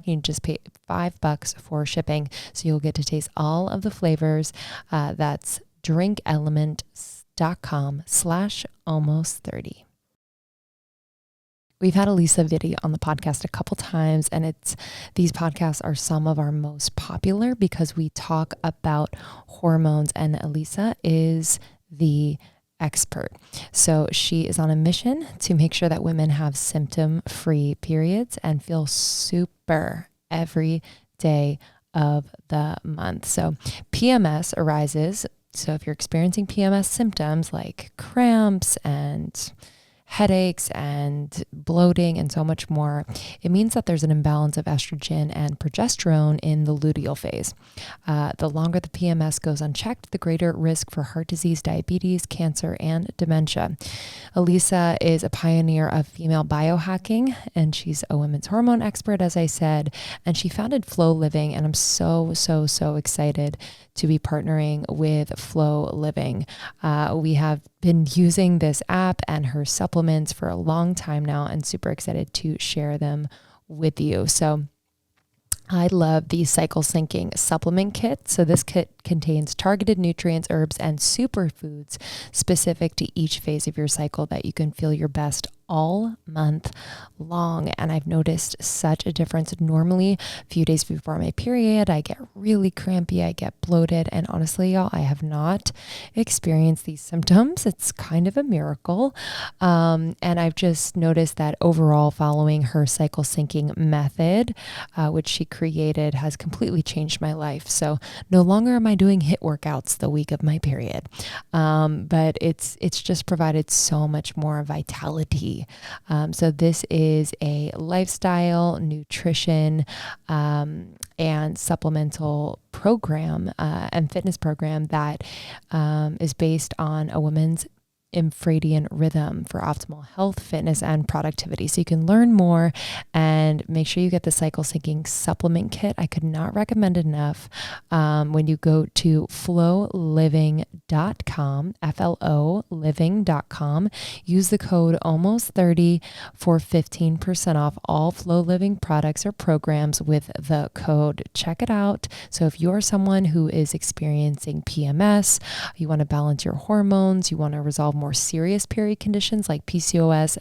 You just pay $5 for shipping. So you'll get to taste all of the flavors. That's drinkelement.com/almost30. We've had Elisa Vitti on the podcast a couple times, and these podcasts are some of our most popular because we talk about hormones, and Elisa is the expert. So she is on a mission to make sure that women have symptom-free periods and feel super every day of the month. So PMS arises. So if you're experiencing PMS symptoms like cramps and headaches and bloating and so much more, it means that there's an imbalance of estrogen and progesterone in the luteal phase. The longer the PMS goes unchecked, the greater risk for heart disease, diabetes, cancer, and dementia. Elisa is a pioneer of female biohacking, and she's a women's hormone expert, as I said, and she founded Flow Living, and I'm so excited to be partnering with Flow Living. We have been using this app and her supplements for a long time now, and super excited to share them with you. So I love the cycle syncing supplement kit. So this kit contains targeted nutrients, herbs, and superfoods specific to each phase of your cycle that you can feel your best all month long. And I've noticed such a difference. Normally, a few days before my period, I get really crampy, I get bloated. And honestly, y'all, I have not experienced these symptoms. It's kind of a miracle. And I've just noticed that overall, following her cycle syncing method, which she created, has completely changed my life. So no longer am I doing HIIT workouts the week of my period. But it's just provided so much more vitality. So this is a lifestyle, nutrition, and supplemental program and fitness program that is based on a woman's infradian rhythm for optimal health, fitness, and productivity. So you can learn more and make sure you get the cycle syncing supplement kit. I could not recommend it enough. When you go to flowliving.com, FLOliving.com, use the code almost30 for 15% off all Flow Living products or programs with the code. Check it out. So if you're someone who is experiencing PMS, you want to balance your hormones, you want to resolve more serious period conditions like PCOS,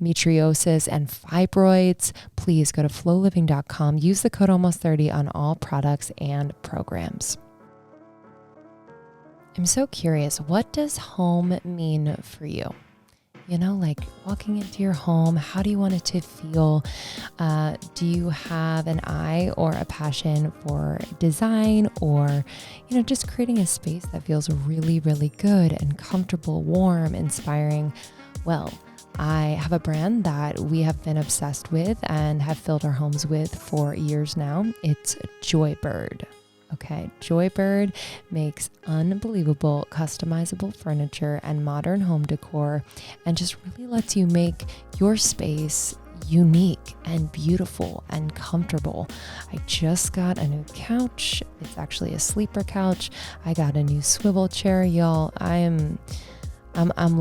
endometriosis, and fibroids, please go to flowliving.com. Use the code almost30 on all products and programs. I'm so curious, what does home mean for you? You know, like walking into your home, how do you want it to feel? Do you have an eye or a passion for design, or, you know, just creating a space that feels really, really good and comfortable, warm, inspiring? Well, I have a brand that we have been obsessed with and have filled our homes with for years now. It's Joybird. Okay, Joybird makes unbelievable customizable furniture and modern home decor, and just really lets you make your space unique and beautiful and comfortable. I just got a new couch. It's actually a sleeper couch. I got a new swivel chair, y'all. I'm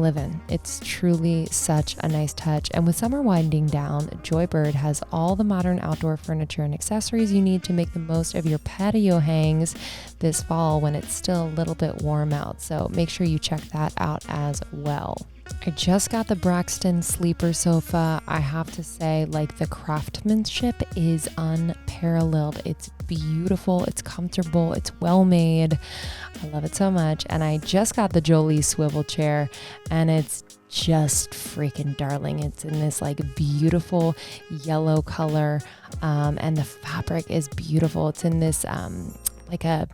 living. It's truly such a nice touch. And with summer winding down, Joybird has all the modern outdoor furniture and accessories you need to make the most of your patio hangs this fall when it's still a little bit warm out. So make sure you check that out as well. I just got the Braxton sleeper sofa. I have to say, like, the craftsmanship is unparalleled. It's beautiful, it's comfortable, it's well made. I love it so much. And I just got the Jolie swivel chair, and it's just freaking darling. It's in this like beautiful yellow color, and the fabric is beautiful. It's in this like a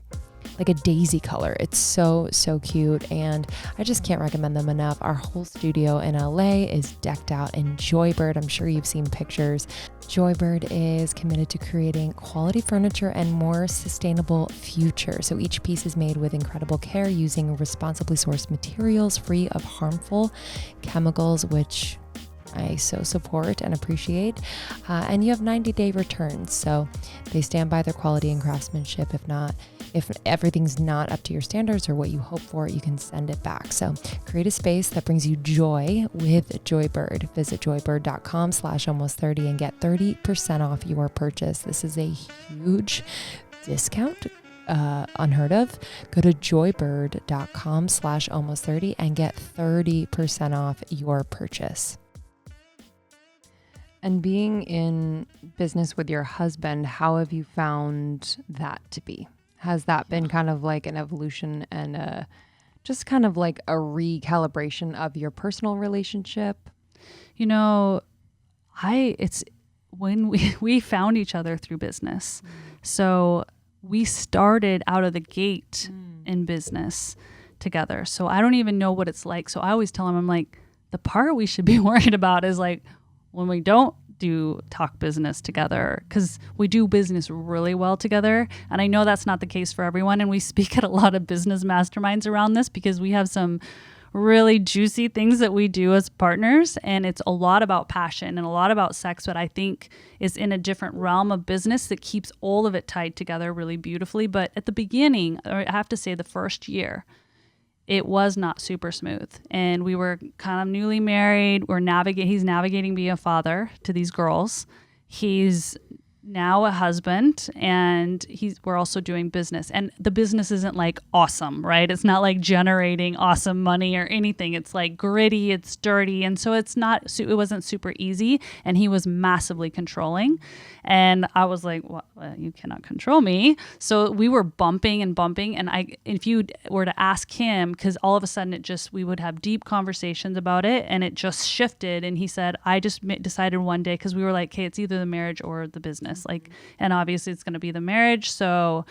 daisy color. It's so cute, and I just can't recommend them enough. Our whole studio in LA is decked out in Joybird. I'm sure you've seen pictures. Joybird is committed to creating quality furniture and more sustainable future. So each piece is made with incredible care using responsibly sourced materials free of harmful chemicals, which I so support and appreciate. And you have 90-day returns. So they stand by their quality and craftsmanship. If everything's not up to your standards or what you hope for, you can send it back. So create a space that brings you joy with Joybird. Visit joybird.com/almost30 and get 30% off your purchase. This is a huge discount. Unheard of. Go to joybird.com/almost30 and get 30% off your purchase. And being in business with your husband, how have you found that to be? Has that been kind of like an evolution and just kind of like a recalibration of your personal relationship? You know, it's when we found each other through business. So we started out of the gate in business together. So I don't even know what it's like. So I always tell him, I'm like, the part we should be worried about is like when we don't talk business together, because we do business really well together. And I know that's not the case for everyone. And we speak at a lot of business masterminds around this because we have some really juicy things that we do as partners. And it's a lot about passion and a lot about sex, but I think is in a different realm of business that keeps all of it tied together really beautifully. But at the beginning, or I have to say the first year, it was not super smooth. And we were kind of newly married. He's navigating being a father to these girls. He's now a husband, and we're also doing business, and the business isn't like awesome, right? It's not like generating awesome money or anything. It's like gritty, it's dirty, and so it wasn't super easy, and he was massively controlling, and I was like, well, you cannot control me. So we were bumping, and if you were to ask him, because all of a sudden we would have deep conversations about it, and it just shifted, and he said, I just decided one day, because we were like, okay, it's either the marriage or the business. Like, and obviously it's going to be the marriage. So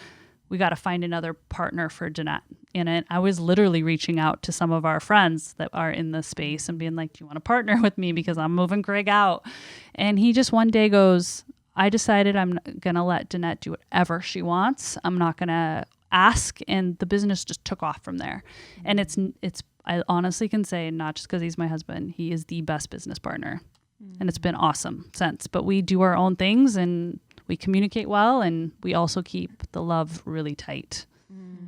we got to find another partner for Danette in it. I was literally reaching out to some of our friends that are in the space and being like, do you want to partner with me? Because I'm moving Greg out. And he just one day goes, I decided I'm going to let Danette do whatever she wants. I'm not going to ask. And the business just took off from there. And I honestly can say, not just because he's my husband, he is the best business partner. And it's been awesome since. But we do our own things, and we communicate well, and we also keep the love really tight.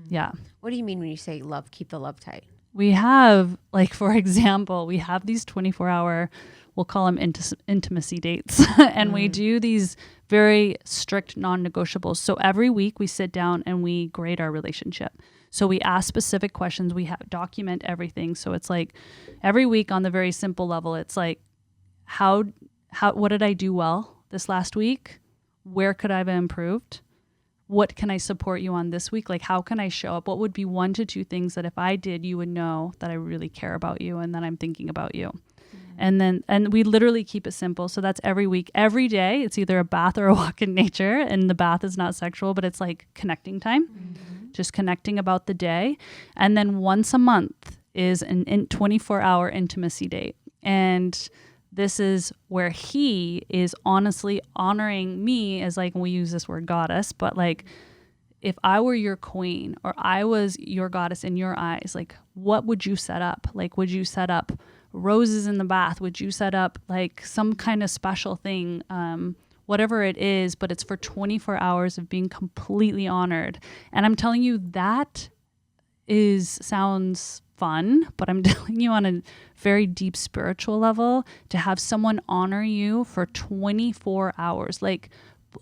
Yeah. What do you mean when you say love, keep the love tight? We have, like, for example, we have these 24-hour, we'll call them intimacy dates. And we do these very strict non-negotiables. So every week we sit down and we grade our relationship. So we ask specific questions. We document everything. So it's like every week on the very simple level, it's like, what did I do well this last week? Where could I have improved? What can I support you on this week? Like, how can I show up? What would be 1 to 2 things that if I did, you would know that I really care about you and that I'm thinking about you? And we literally keep it simple. So that's every week. Every day, it's either a bath or a walk in nature. And the bath is not sexual, but it's like connecting time, just connecting about the day. And then once a month is an 24-hour intimacy date. And this is where he is honestly honoring me as, like, we use this word goddess, but like, if I were your queen or I was your goddess in your eyes, like, what would you set up? Like, would you set up roses in the bath? Would you set up like some kind of special thing? Whatever it is, but it's for 24 hours of being completely honored. And I'm telling you, that sounds fun, but I'm telling you on a very deep spiritual level, to have someone honor you for 24 hours, like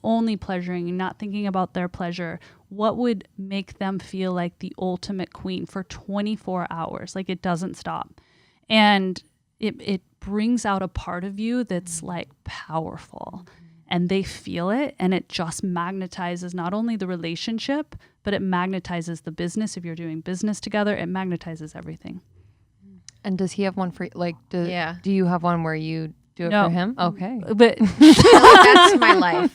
only pleasuring and not thinking about their pleasure. What would make them feel like the ultimate queen for 24 hours? Like, it doesn't stop. And it brings out a part of you that's like powerful, and they feel it, and it just magnetizes not only the relationship, but it magnetizes the business. If you're doing business together, it magnetizes everything. And does he have one for, like, do you have one where you do it for him? Okay. But That's my life.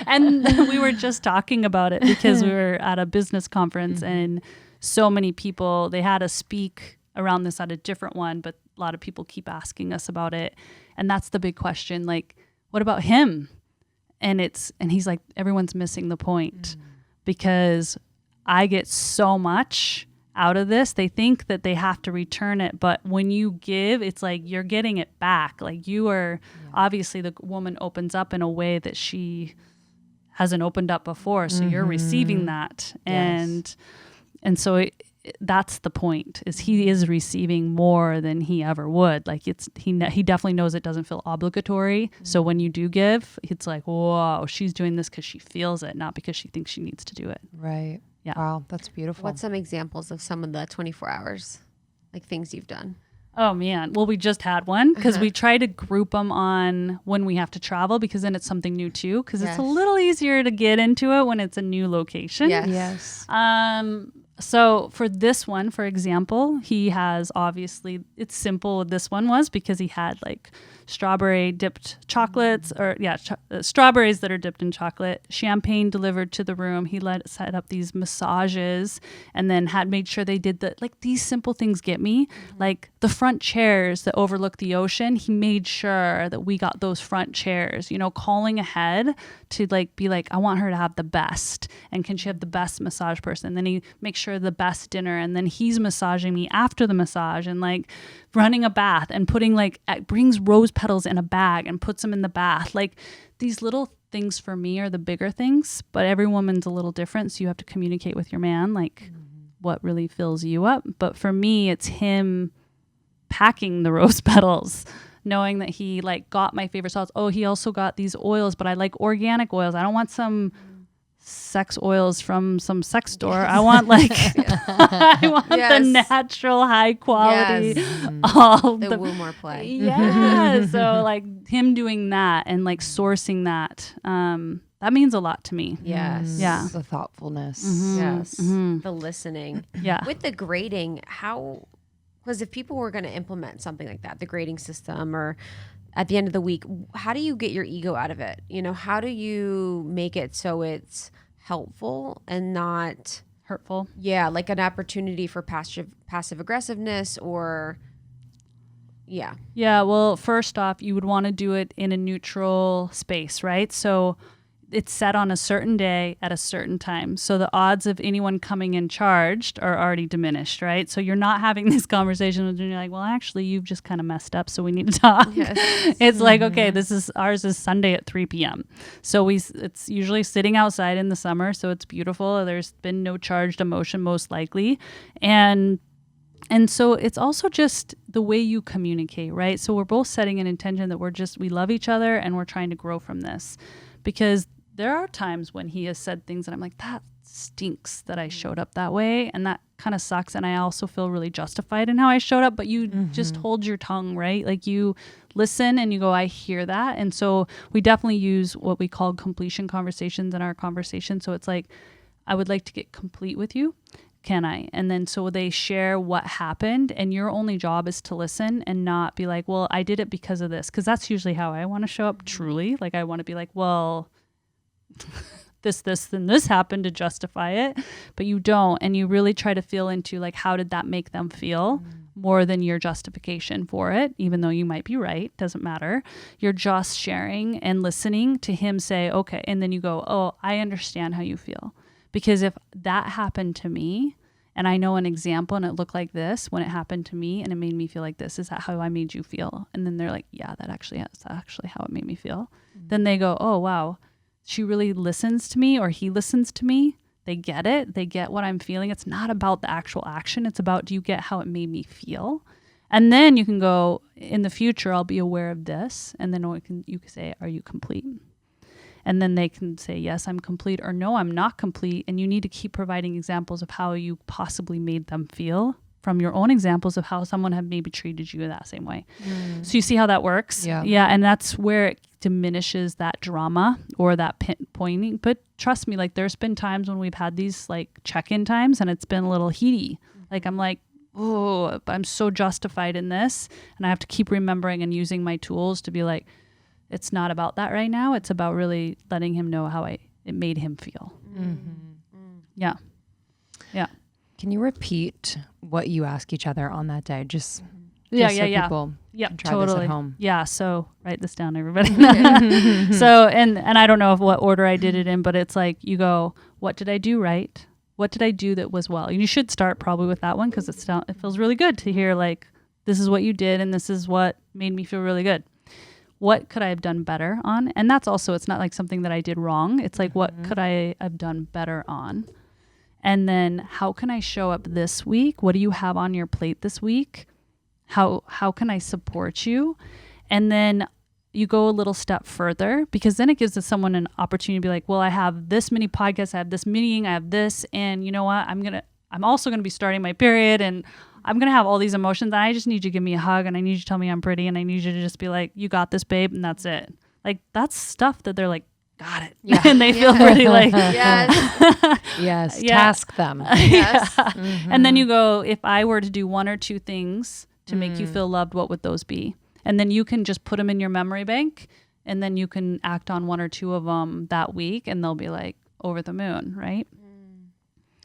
And we were just talking about it because we were at a business conference and so many people, they had us speak around this at a different one, but a lot of people keep asking us about it. And that's the big question. Like, what about him? And he's like, everyone's missing the point because I get so much out of this. They think that they have to return it, but when you give, it's like you're getting it back. Like, you are obviously, the woman opens up in a way that she hasn't opened up before, so you're receiving that. And so that's the point, is he is receiving more than he ever would. Like, he definitely knows it doesn't feel obligatory. So when you do give, it's like, whoa, she's doing this because she feels it, not because she thinks she needs to do it. Right. Yeah. Wow, that's beautiful. What's some examples of some of the 24 hours, like things you've done? Oh man. Well, we just had one because we try to group them on when we have to travel, because then it's something new too. Because it's a little easier to get into it when it's a new location. Yes. So for this one, for example, he has, obviously, it's simple. This one was because he had like strawberry dipped chocolates, or strawberries that are dipped in chocolate, champagne delivered to the room. He set up these massages, and then had made sure they did these simple things get me, like the front chairs that overlook the ocean. He made sure that we got those front chairs, calling ahead to be like, I want her to have the best, and can she have the best massage person? And then he makes sure the best dinner, and then he's massaging me after the massage, and like running a bath, and putting brings rose petals in a bag and puts them in the bath. Like, these little things for me are the bigger things, but every woman's a little different, so you have to communicate with your man what really fills you up. But for me, it's him packing the rose petals knowing that he like got my favorite salts. Oh, he also got these oils, but I like organic oils. I don't want some sex oils from some sex store. I want like I want the natural high quality all the woo more play. Yeah. So like him doing that and like sourcing that that means a lot to me. Yes. Yeah. The thoughtfulness. Yes. Mm-hmm. The listening. Yeah. With the grading, because if people were going to implement something like that, the grading system, or at the end of the week, how do you get your ego out of it? You know, how do you make it so it's helpful and not hurtful? Yeah, like an opportunity for passive aggressiveness or yeah. Yeah, well, first off, you would want to do it in a neutral space, right? So it's set on a certain day at a certain time. So the odds of anyone coming in charged are already diminished, right? So you're not having this conversation and you're like, well, actually, you've just kind of messed up, so we need to talk. Yes. It's like, okay, ours is Sunday at 3 p.m. So it's usually sitting outside in the summer, so it's beautiful. There's been no charged emotion, most likely. And so it's also just the way you communicate, right? So we're both setting an intention that we love each other and we're trying to grow from this. Because there are times when he has said things that I'm like, that stinks that I showed up that way. And that kind of sucks. And I also feel really justified in how I showed up. But you just hold your tongue, right? Like you listen and you go, I hear that. And so we definitely use what we call completion conversations in our conversation. So it's like, I would like to get complete with you. Can I? And then so they share what happened, and your only job is to listen and not be like, well, I did it because of this. Because that's usually how I want to show up truly. Like I want to be like, well, this, and this happened to justify it. But you don't. And you really try to feel into like, how did that make them feel more than your justification for it? Even though you might be right, doesn't matter. You're just sharing and listening to him say, okay. And then you go, oh, I understand how you feel. Because if that happened to me and I know an example and it looked like this when it happened to me and it made me feel like this, is that how I made you feel? And then they're like, yeah, that's actually how it made me feel. Then they go, oh, wow, she really listens to me, or he listens to me. They get it. They get what I'm feeling. It's not about the actual action. It's about, do you get how it made me feel? And then you can go, in the future, I'll be aware of this. And then you can say, are you complete? And then they can say, yes, I'm complete, or no, I'm not complete. And you need to keep providing examples of how you possibly made them feel from your own examples of how someone had maybe treated you that same way. So you see how that works? Yeah. Yeah. And that's where it diminishes that drama or that pinpointing. But trust me, like there's been times when we've had these like check-in times and it's been a little heaty. Like I'm like, oh, I'm so justified in this. And I have to keep remembering and using my tools to be like, it's not about that right now. It's about really letting him know how it made him feel. Yeah. Yeah. Can you repeat what you ask each other on that day? Just so people can try this at home. Yeah. So write this down, everybody. So, and I don't know what order I did it in, but it's like you go, what did I do right? What did I do that was well? And you should start probably with that one because it feels really good to hear like, this is what you did and this is what made me feel really good. What could I have done better on? And that's also, it's not like something that I did wrong. It's like, what could I have done better on? And then how can I show up this week? What do you have on your plate this week? How can I support you? And then you go a little step further, because then it gives someone an opportunity to be like, well, I have this many podcasts, I have this meeting, I have this, and you know what? I'm also going to be starting my period, and I'm going to have all these emotions, and I just need you to give me a hug, and I need you to tell me I'm pretty, and I need you to just be like, you got this, babe, and that's it. Like, that's stuff that they're like, got it. Yeah. And they feel pretty like, yes, task them. Yes. And then you go, if I were to do one or two things to make you feel loved, what would those be? And then you can just put them in your memory bank, and then you can act on one or two of them that week, and they'll be like over the moon, right?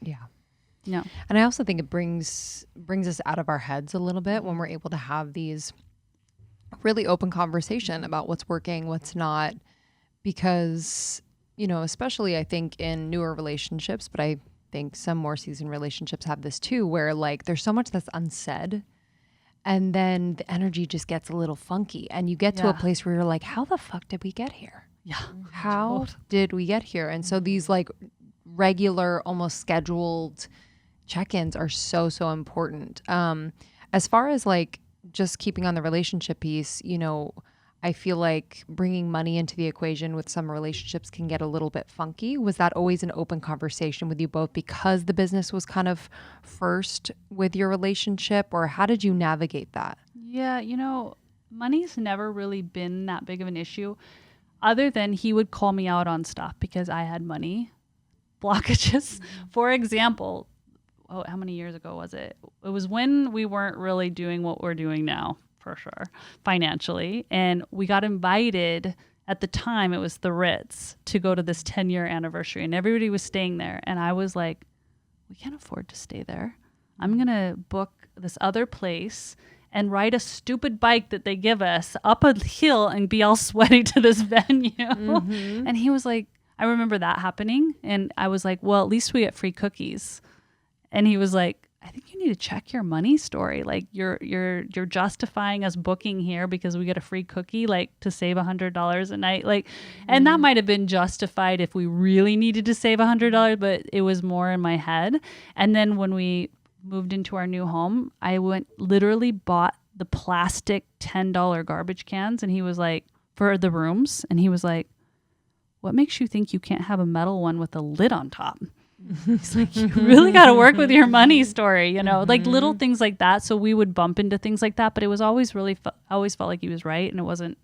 Yeah. No. And I also think it brings us out of our heads a little bit when we're able to have these really open conversation about what's working, what's not, because, you know, especially I think in newer relationships, but I think some more seasoned relationships have this too, where like there's so much that's unsaid, and then the energy just gets a little funky, and you get to a place where you're like, how the fuck did we get here? Yeah. How did we get here? And so these like regular, almost scheduled check-ins are so important. As far as like just keeping on the relationship piece, you know, I feel like bringing money into the equation with some relationships can get a little bit funky. Was that always an open conversation with you both because the business was kind of first with your relationship, or how did you navigate that? Yeah, you know, money's never really been that big of an issue, other than he would call me out on stuff because I had money blockages. For example, how many years ago was it? It was when we weren't really doing what we're doing now, for sure, financially. And we got invited, at the time, it was the Ritz, to go to this 10-year anniversary. And everybody was staying there. And I was like, we can't afford to stay there. I'm going to book this other place and ride a stupid bike that they give us up a hill and be all sweaty to this venue. And he was like, I remember that happening. And I was like, well, at least we get free cookies. And he was like, I think you need to check your money story. Like you're justifying us booking here because we get a free cookie, like to save $100 a night. Like, and that might've been justified if we really needed to save $100, but it was more in my head. And then when we moved into our new home, I literally bought the plastic $10 garbage cans. And he was like, for the rooms. And he was like, what makes you think you can't have a metal one with a lid on top? He's like, you really got to work with your money story, you know, like little things like that. So we would bump into things like that, but it was always really, I always felt like he was right. And it wasn't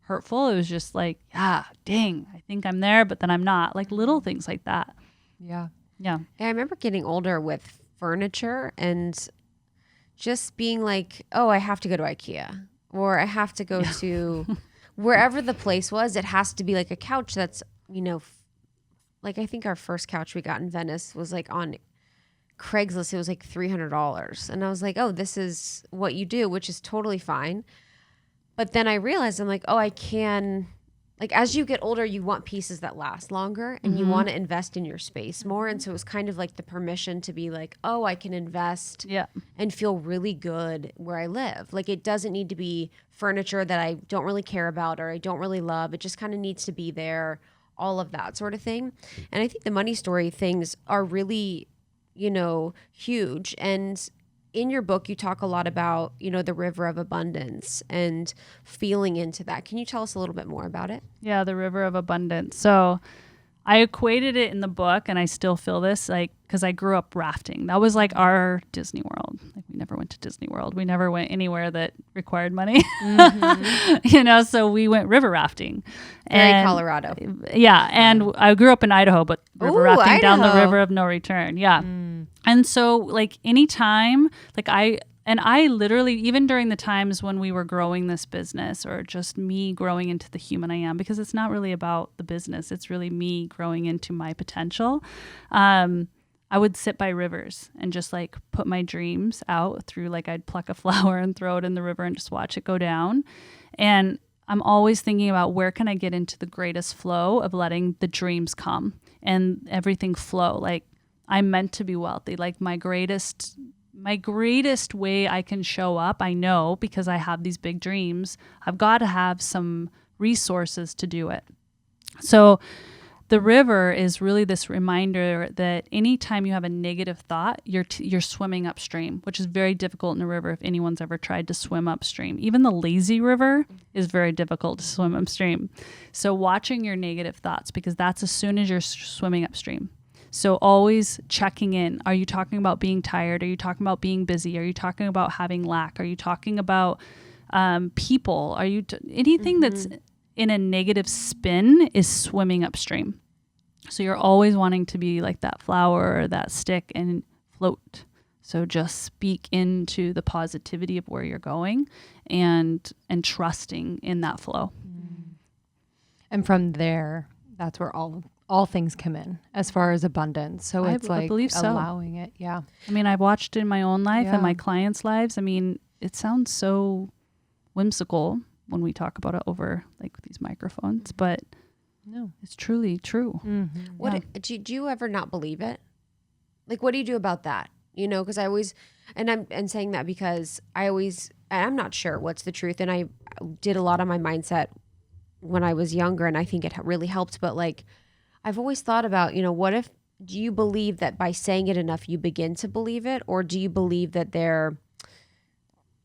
hurtful. It was just like, yeah, dang, I think I'm there, but then I'm not. Like little things like that. Yeah. Yeah. I remember getting older with furniture and just being like, oh, I have to go to IKEA, or I have to go to wherever the place was. It has to be like a couch that's, you know, like I think our first couch we got in Venice was like on Craigslist. It was like $300. And I was like, oh, this is what you do, which is totally fine. But then I realized, I'm like, oh, I can, like, as you get older, you want pieces that last longer and you want to invest in your space more. And so it was kind of like the permission to be like, oh, I can invest and feel really good where I live. Like, it doesn't need to be furniture that I don't really care about or I don't really love. It just kind of needs to be there, all of that sort of thing. And I think the money story things are really, you know, huge. And in your book, you talk a lot about, you know, the river of abundance and feeling into that. Can you tell us a little bit more about it? Yeah, the river of abundance. So I equated it in the book, and I still feel this, like, because I grew up rafting. That was like our Disney World. Like, we never went to Disney World. We never went anywhere that required money. You know, so we went river rafting. Very Colorado. Yeah, and I grew up in Idaho, but river rafting down the Idaho. river of no return. Yeah. And so, like, anytime, like, I literally, even during the times when we were growing this business, or just me growing into the human I am, because it's not really about the business, it's really me growing into my potential. I would sit by rivers and just like put my dreams out through, like, I'd pluck a flower and throw it in the river and just watch it go down. And I'm always thinking about, where can I get into the greatest flow of letting the dreams come and everything flow? Like, I'm meant to be wealthy. Like, my greatest way I can show up, I know, because I have these big dreams, I've got to have some resources to do it. So the river is really this reminder that anytime you have a negative thought, you're swimming upstream, which is very difficult in a river if anyone's ever tried to swim upstream. Even the lazy river is very difficult to swim upstream. So watching your negative thoughts, because that's as soon as you're swimming upstream. So always checking in. Are you talking about being tired? Are you talking about being busy? Are you talking about having lack? Are you talking about people? Are you anything that's in a negative spin is swimming upstream. So you're always wanting to be like that flower or that stick and float. So just speak into the positivity of where you're going and trusting in that flow. And from there, that's where all things come in as far as abundance. So it's I like believe so. allowing it. Yeah. I mean, I've watched in my own life and Yeah. my clients' lives. I mean, it sounds so whimsical when we talk about it over like these microphones, but No. it's truly true. Mm-hmm. What do you ever not believe it? Like, what do you do about that? You know, because I always, and I'm saying that because I'm not sure what's the truth, and I did a lot on my mindset when I was younger, and I think it really helped. But like, I've always thought about, you know, what if, do you believe that by saying it enough you begin to believe it, or do you believe that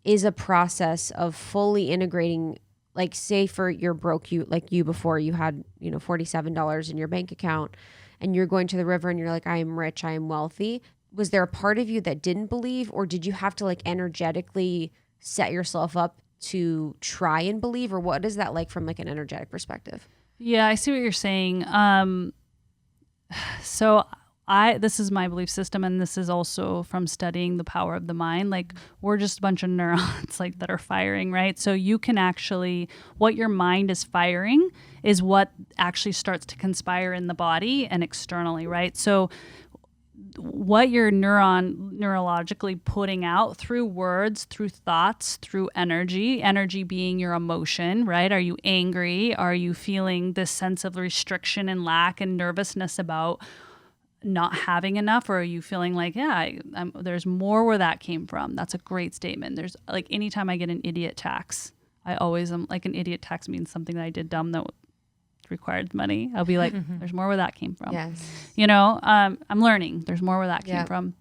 is a process of fully integrating, like say for you're broke, you before you had, $47 in your bank account and you're going to the river and you're like, I am rich, I am wealthy. Was there a part of you that didn't believe, or did you have to like energetically set yourself up to try and believe, or what is that like from like an energetic perspective? Yeah, I see what you're saying. So this is my belief system, and this is also from studying the power of the mind. Like, we're just a bunch of neurons like that are firing, right? So you can actually, what your mind is firing is what actually starts to conspire in the body and externally, right? So what you're neurologically putting out through words, through thoughts, through energy being your emotion, right? Are you angry? Are you feeling this sense of restriction and lack and nervousness about not having enough? Or are you feeling like, there's more where that came from? That's a great statement. There's like, anytime I get an idiot tax, I always am like, an idiot tax means something that I did dumb that required money. I'll be like, there's more where that came from. Yes. I'm learning. There's more where that came from.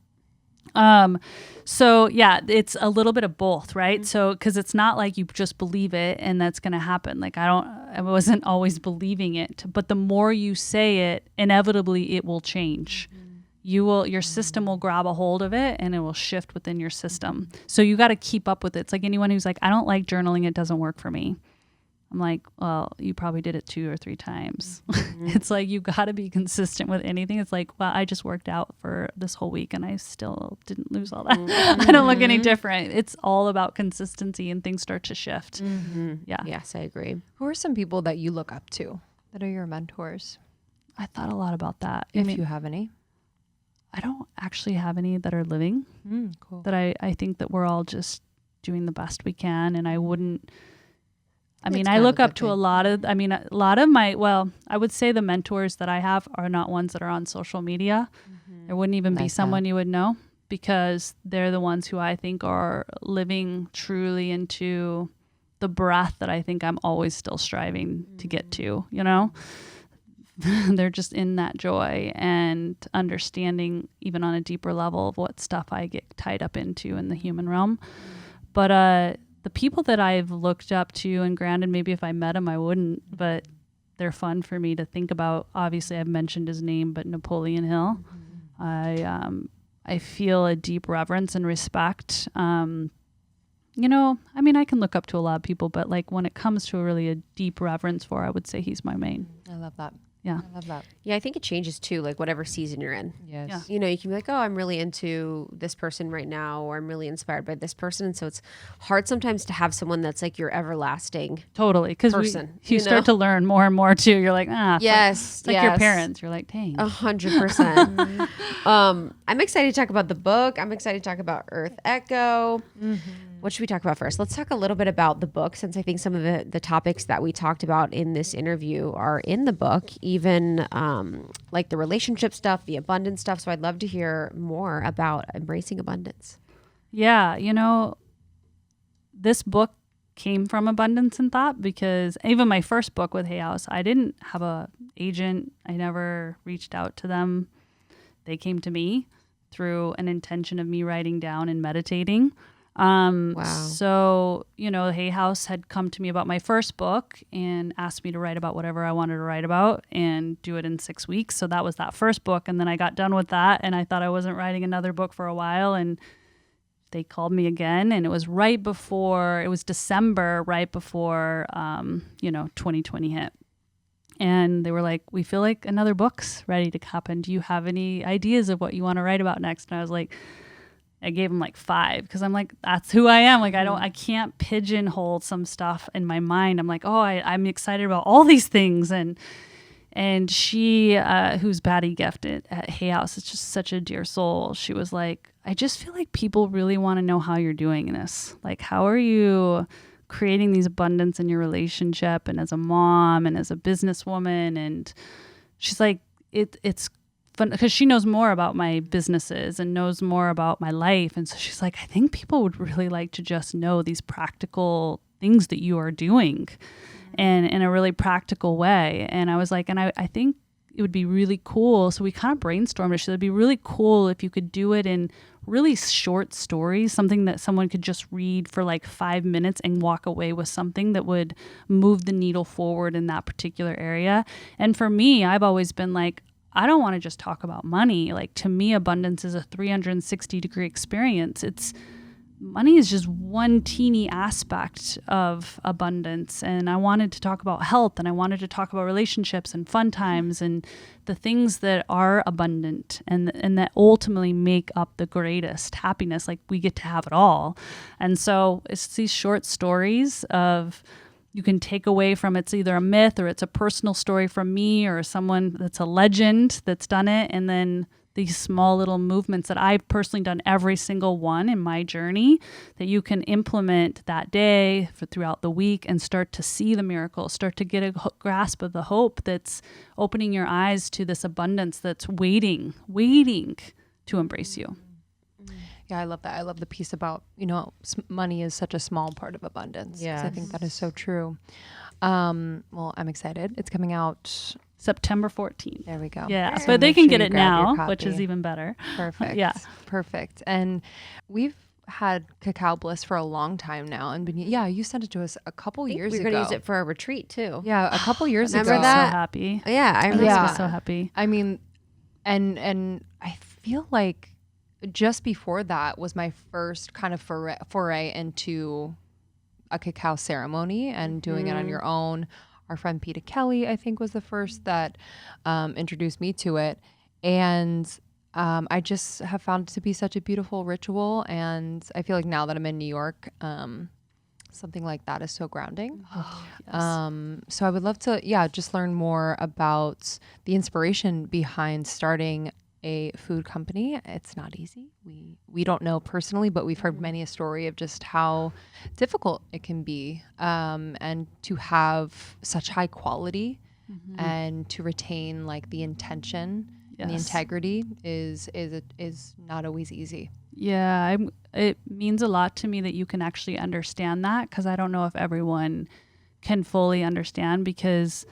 So yeah, it's a little bit of both, right? So, cause it's not like you just believe it and that's going to happen. Like I wasn't always believing it, but the more you say it, inevitably it will change. Your system will grab a hold of it and it will shift within your system. So you got to keep up with it. It's like anyone who's like, I don't like journaling. It doesn't work for me. I'm like, well, you probably did it 2 or 3 times. It's like, you got to be consistent with anything. It's like, well, I just worked out for this whole week and I still didn't lose all that. I don't look any different. It's all about consistency and things start to shift. Yeah. Yes, I agree. Who are some people that you look up to that are your mentors? I thought a lot about that. If you have any. I don't actually have any that are living. Cool. That I think that we're all just doing the best we can. And I wouldn't, I look up to a lot of my, I would say the mentors that I have are not ones that are on social media. There wouldn't even be someone you would know, because they're the ones who I think are living truly into the breath that I think I'm always still striving to get to, They're just in that joy and understanding even on a deeper level of what stuff I get tied up into in the human realm. But, the people that I've looked up to, and granted, maybe if I met them, I wouldn't, but they're fun for me to think about. Obviously, I've mentioned his name, but Napoleon Hill. I feel a deep reverence and respect. I can look up to a lot of people, but like when it comes to a deep reverence for, I would say he's my main. I love that. Yeah. I love that. Yeah, I think it changes too, like whatever season you're in. Yes. Yeah. You can be like, oh, I'm really into this person right now, or I'm really inspired by this person. And so it's hard sometimes to have someone that's like your everlasting Totally. Because person. you start to learn more and more too. You're like, yes, it's like your parents. You're like, dang. 100%. I'm excited to talk about the book. I'm excited to talk about Earth Echo. What should we talk about first? Let's talk a little bit about the book, since I think some of the topics that we talked about in this interview are in the book, even like the relationship stuff, the abundance stuff. So I'd love to hear more about embracing abundance. Yeah. This book came from abundance and thought, because even my first book with Hay House, I didn't have a agent. I never reached out to them. They came to me through an intention of me writing down and meditating. Wow. So, Hay House had come to me about my first book and asked me to write about whatever I wanted to write about and do it in 6 weeks. So that was that first book. And then I got done with that and I thought I wasn't writing another book for a while, and they called me again, and it was December, right before, 2020 hit. And they were like, we feel like another book's ready to happen. Do you have any ideas of what you want to write about next? And I was like, I gave them like 5, because I'm like, that's who I am. Like, I can't pigeonhole some stuff in my mind. I'm like, oh, I'm excited about all these things. And she, who's Patty Gifted at Hay House, is just such a dear soul. She was like, I just feel like people really want to know how you're doing this. Like, how are you creating these abundance in your relationship and as a mom and as a businesswoman? And she's like, it's fun, because she knows more about my businesses and knows more about my life. And so she's like, I think people would really like to just know these practical things that you are doing and in a really practical way. And I was like, and I think it would be really cool. So we kind of brainstormed it. It'd be really cool if you could do it in really short stories, something that someone could just read for like 5 minutes and walk away with something that would move the needle forward in that particular area. And for me, I've always been like, I don't want to just talk about money. Like, to me, abundance is a 360-degree experience. Money is just one teeny aspect of abundance. And I wanted to talk about health, and I wanted to talk about relationships and fun times and the things that are abundant and that ultimately make up the greatest happiness. Like, we get to have it all. And so it's these short stories of, you can take away from, it's either a myth or it's a personal story from me or someone that's a legend that's done it. And then these small little movements that I've personally done, every single one in my journey, that you can implement that day throughout the week and start to see the miracles, start to get a grasp of the hope that's opening your eyes to this abundance that's waiting to embrace you. Yeah, I love that. I love the piece about, money is such a small part of abundance. Yeah, I think that is so true. Well, I'm excited. It's coming out September 14th. There we go. Yeah, So but they make can sure get you it grab your now, which is copy. even better. Perfect. Yeah. Perfect. And we've had Cacao Bliss for a long time now. And you sent it to us a couple years ago. We're going to use it for a retreat too. Yeah, a couple years ago. Remember that? So happy. Yeah, I remember. Yeah. So happy. I mean, and I feel like just before that was my first kind of foray into a cacao ceremony and doing it on your own. Our friend Peter Kelly, I think, was the first that introduced me to it. And I just have found it to be such a beautiful ritual. And I feel like now that I'm in New York, something like that is so grounding. So I would love to, just learn more about the inspiration behind starting a food company. It's not easy. We don't know personally, but we've heard many a story of just how difficult it can be, and to have such high quality and to retain like the intention and the integrity is not always easy. Yeah, it means a lot to me that you can actually understand that, because I don't know if everyone can fully understand, because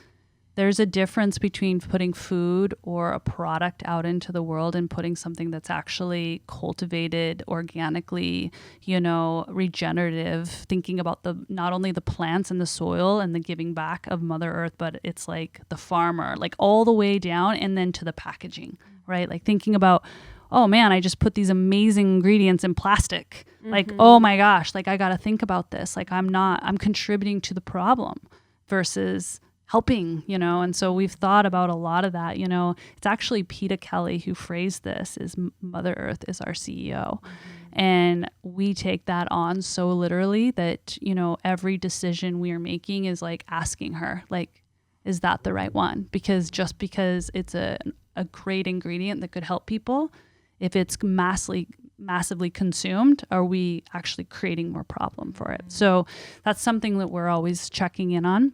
there's a difference between putting food or a product out into the world and putting something that's actually cultivated organically, regenerative, thinking about not only the plants and the soil and the giving back of Mother Earth, but it's like the farmer, like all the way down, and then to the packaging, right? Like thinking about, oh man, I just put these amazing ingredients in plastic. Like, oh my gosh, like I got to think about this. Like I'm contributing to the problem versus helping, and so we've thought about a lot of that. It's actually Peter Kelly who phrased this, is Mother Earth is our CEO. And we take that on so literally that, every decision we are making is like asking her, like, is that the right one? Because just because it's a great ingredient that could help people, if it's massively consumed, are we actually creating more problem for it? So that's something that we're always checking in on.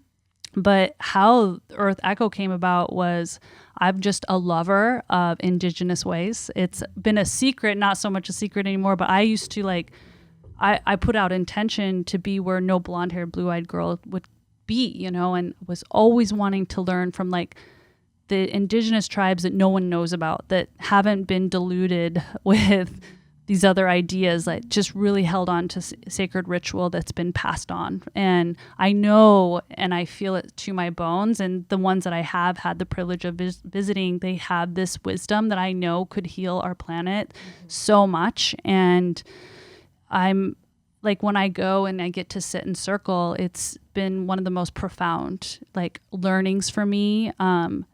But how Earth Echo came about was, I'm just a lover of indigenous ways. It's been a secret, not so much a secret anymore, but I used to I put out intention to be where no blonde-haired, blue-eyed girl would be, and was always wanting to learn from like the indigenous tribes that no one knows about, that haven't been diluted with these other ideas, like just really held on to sacred ritual that's been passed on. And I know, and I feel it to my bones, and the ones that I have had the privilege of visiting, they have this wisdom that I know could heal our planet so much. And I'm like, when I go and I get to sit in circle, it's been one of the most profound like learnings for me,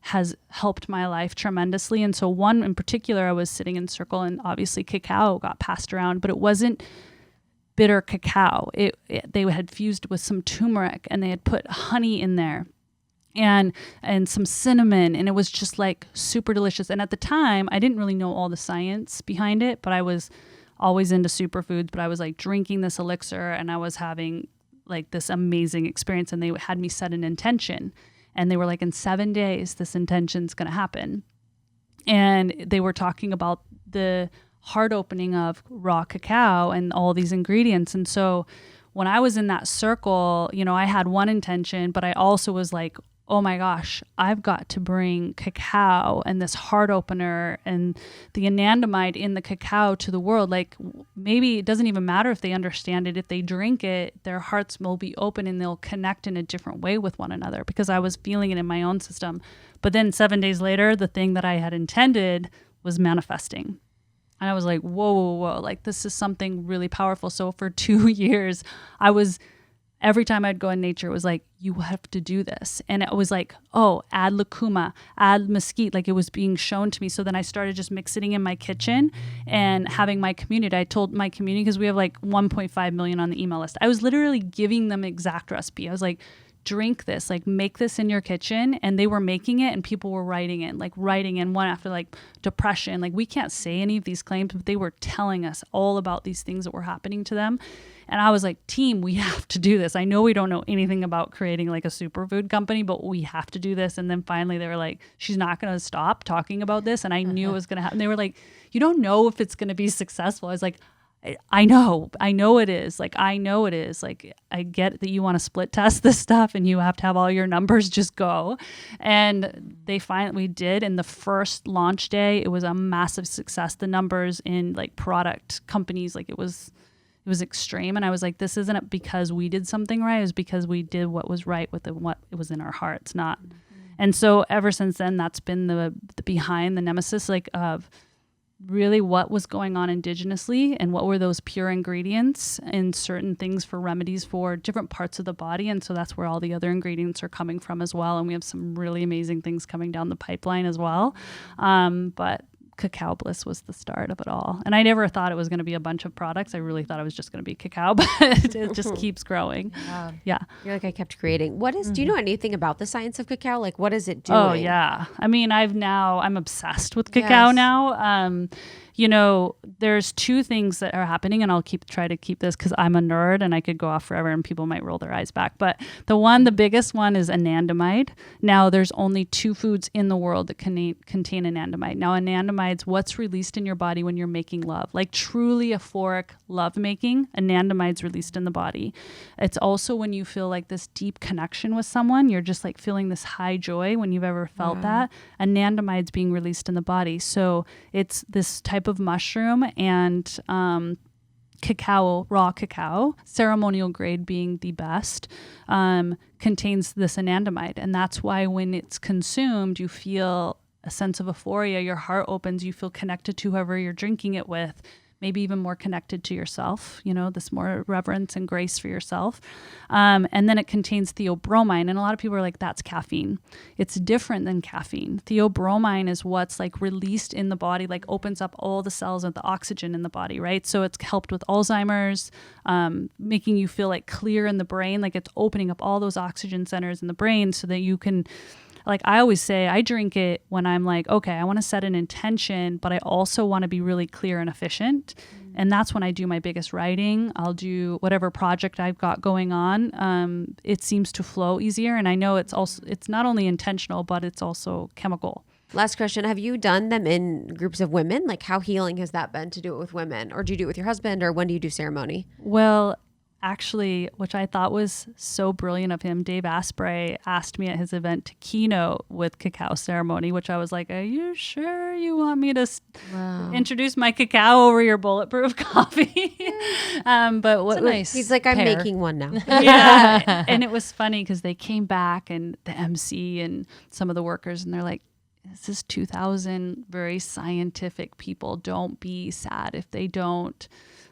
has helped my life tremendously. And so one in particular, I was sitting in circle, and obviously cacao got passed around, but it wasn't bitter cacao. They had fused with some turmeric, and they had put honey in there and some cinnamon, and it was just like super delicious. And at the time, I didn't really know all the science behind it, but I was always into superfoods, but I was like drinking this elixir, and I was having like this amazing experience. And they had me set an intention, and they were like, in 7 days, this intention's going to happen. And they were talking about the heart opening of raw cacao and all these ingredients. And so when I was in that circle, I had one intention, but I also was like oh my gosh, I've got to bring cacao and this heart opener and the anandamide in the cacao to the world. Like maybe it doesn't even matter if they understand it. If they drink it, their hearts will be open and they'll connect in a different way with one another, because I was feeling it in my own system. But then 7 days later, the thing that I had intended was manifesting. And I was like, whoa, whoa, whoa, like this is something really powerful. So for 2 years, every time I'd go in nature, it was like, you have to do this. And it was like, oh, add lucuma, add mesquite. Like it was being shown to me. So then I started just mixing in my kitchen and having my community. I told my community, because we have like 1.5 million on the email list. I was literally giving them exact recipe. I was like, drink this, like make this in your kitchen. And they were making it and people were writing in one after like depression. Like we can't say any of these claims, but they were telling us all about these things that were happening to them. And I was like, team, we have to do this. I know we don't know anything about creating like a superfood company, but we have to do this. And then finally they were like, she's not going to stop talking about this. And I knew it was going to happen. They were like, you don't know if it's going to be successful. I was like, I know it is. Like, I know it is. Like, I get that you want to split test this stuff and you have to have all your numbers just go. And we did. And the first launch day, it was a massive success. The numbers in like product companies, like it was extreme. And I was like, this isn't because we did something right. It was because we did what was right with what it was in our hearts, not. Mm-hmm. And so ever since then, that's been the behind the nemesis, like of really what was going on indigenously and what were those pure ingredients and certain things for remedies for different parts of the body. And so that's where all the other ingredients are coming from as well. And we have some really amazing things coming down the pipeline as well. But Cacao Bliss was the start of it all. And I never thought it was going to be a bunch of products. I really thought it was just going to be cacao, but it just keeps growing. Yeah. You're like, I kept creating. Do you know anything about the science of cacao? Like, what is it doing? Oh, yeah. I mean, I'm obsessed with cacao now. There's two things that are happening, and I'll try to keep this because I'm a nerd and I could go off forever and people might roll their eyes back. But the biggest one is anandamide. Now, there's only 2 foods in the world that contain anandamide. Now, anandamide's what's released in your body when you're making love, like truly euphoric love making. Anandamide's released in the body. It's also when you feel like this deep connection with someone, you're just like feeling this high joy when you've ever felt that. Anandamide's being released in the body. So it's this type of mushroom and cacao, raw cacao, ceremonial grade being the best, contains this anandamide. And that's why when it's consumed, you feel a sense of euphoria, your heart opens, you feel connected to whoever you're drinking it with, maybe even more connected to yourself, this more reverence and grace for yourself. And then it contains theobromine. And a lot of people are like, that's caffeine. It's different than caffeine. Theobromine is what's like released in the body, like opens up all the cells of the oxygen in the body, right? So it's helped with Alzheimer's, making you feel like clear in the brain, like it's opening up all those oxygen centers in the brain so that you can, like I always say, I drink it when I'm like, okay, I want to set an intention, but I also want to be really clear and efficient. And that's when I do my biggest writing. I'll do whatever project I've got going on. It seems to flow easier. And I know it's not only intentional, but it's also chemical. Last question. Have you done them in groups of women? Like how healing has that been to do it with women? Or do you do it with your husband? Or when do you do ceremony? Well, actually, which I thought was so brilliant of him, Dave Asprey asked me at his event to keynote with cacao ceremony, which I was like, are you sure you want me to introduce my cacao over your bulletproof coffee? But what nice he's like, I'm making one now. Yeah. And it was funny because they came back and the MC and some of the workers, and they're like, this is 2000 very scientific people. Don't be sad if they don't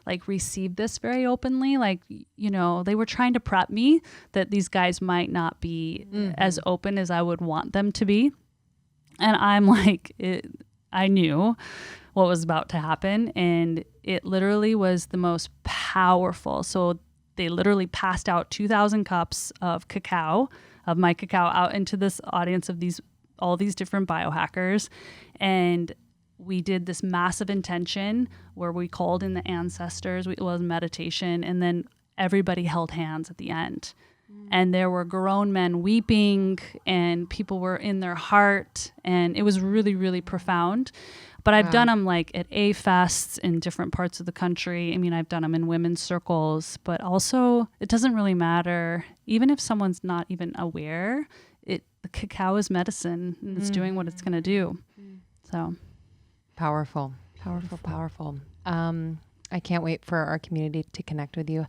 like receive this very openly. Like, they were trying to prep me that these guys might not be as open as I would want them to be. And I'm like, I knew what was about to happen. And it literally was the most powerful. So they literally passed out 2,000 cups of my cacao out into this audience of all these different biohackers. And we did this massive intention where we called in the ancestors. It was meditation. And then everybody held hands at the end. And there were grown men weeping and people were in their heart. And it was really, really profound. But I've done them like at A-fests in different parts of the country. I mean, I've done them in women's circles. But also, it doesn't really matter. Even if someone's not even aware, the cacao is medicine and it's doing what it's going to do. So Powerful. I can't wait for our community to connect with you.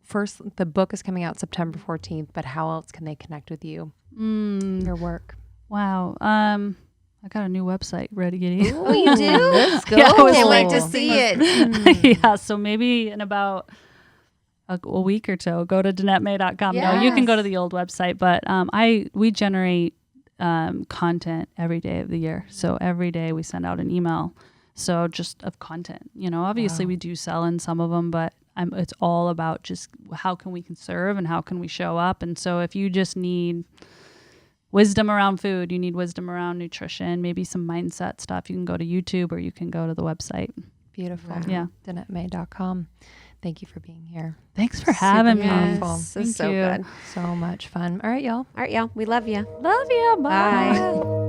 First, the book is coming out September 14th, but how else can they connect with you? Your work. Wow. I got a new website ready, Giddy. Oh, you do? Let's go. Yeah, I was Can't like, wait to see it. Yeah, so maybe in about a week or so, go to DanetteMay.com. No, you can go to the old website, but we generate content every day of the year. So every day we send out an email. So just of content, obviously we do sell in some of them, but it's all about just how can we conserve and how can we show up. And so if you just need wisdom around food, you need wisdom around nutrition, maybe some mindset stuff, you can go to YouTube or you can go to the website. Beautiful. Yeah. DanetteMay.com. Thank you for being here. Thanks for having me. powerful. This is Thank so you. good. So much fun. All right, y'all. All right, y'all. We love you. Love you. Bye. Bye.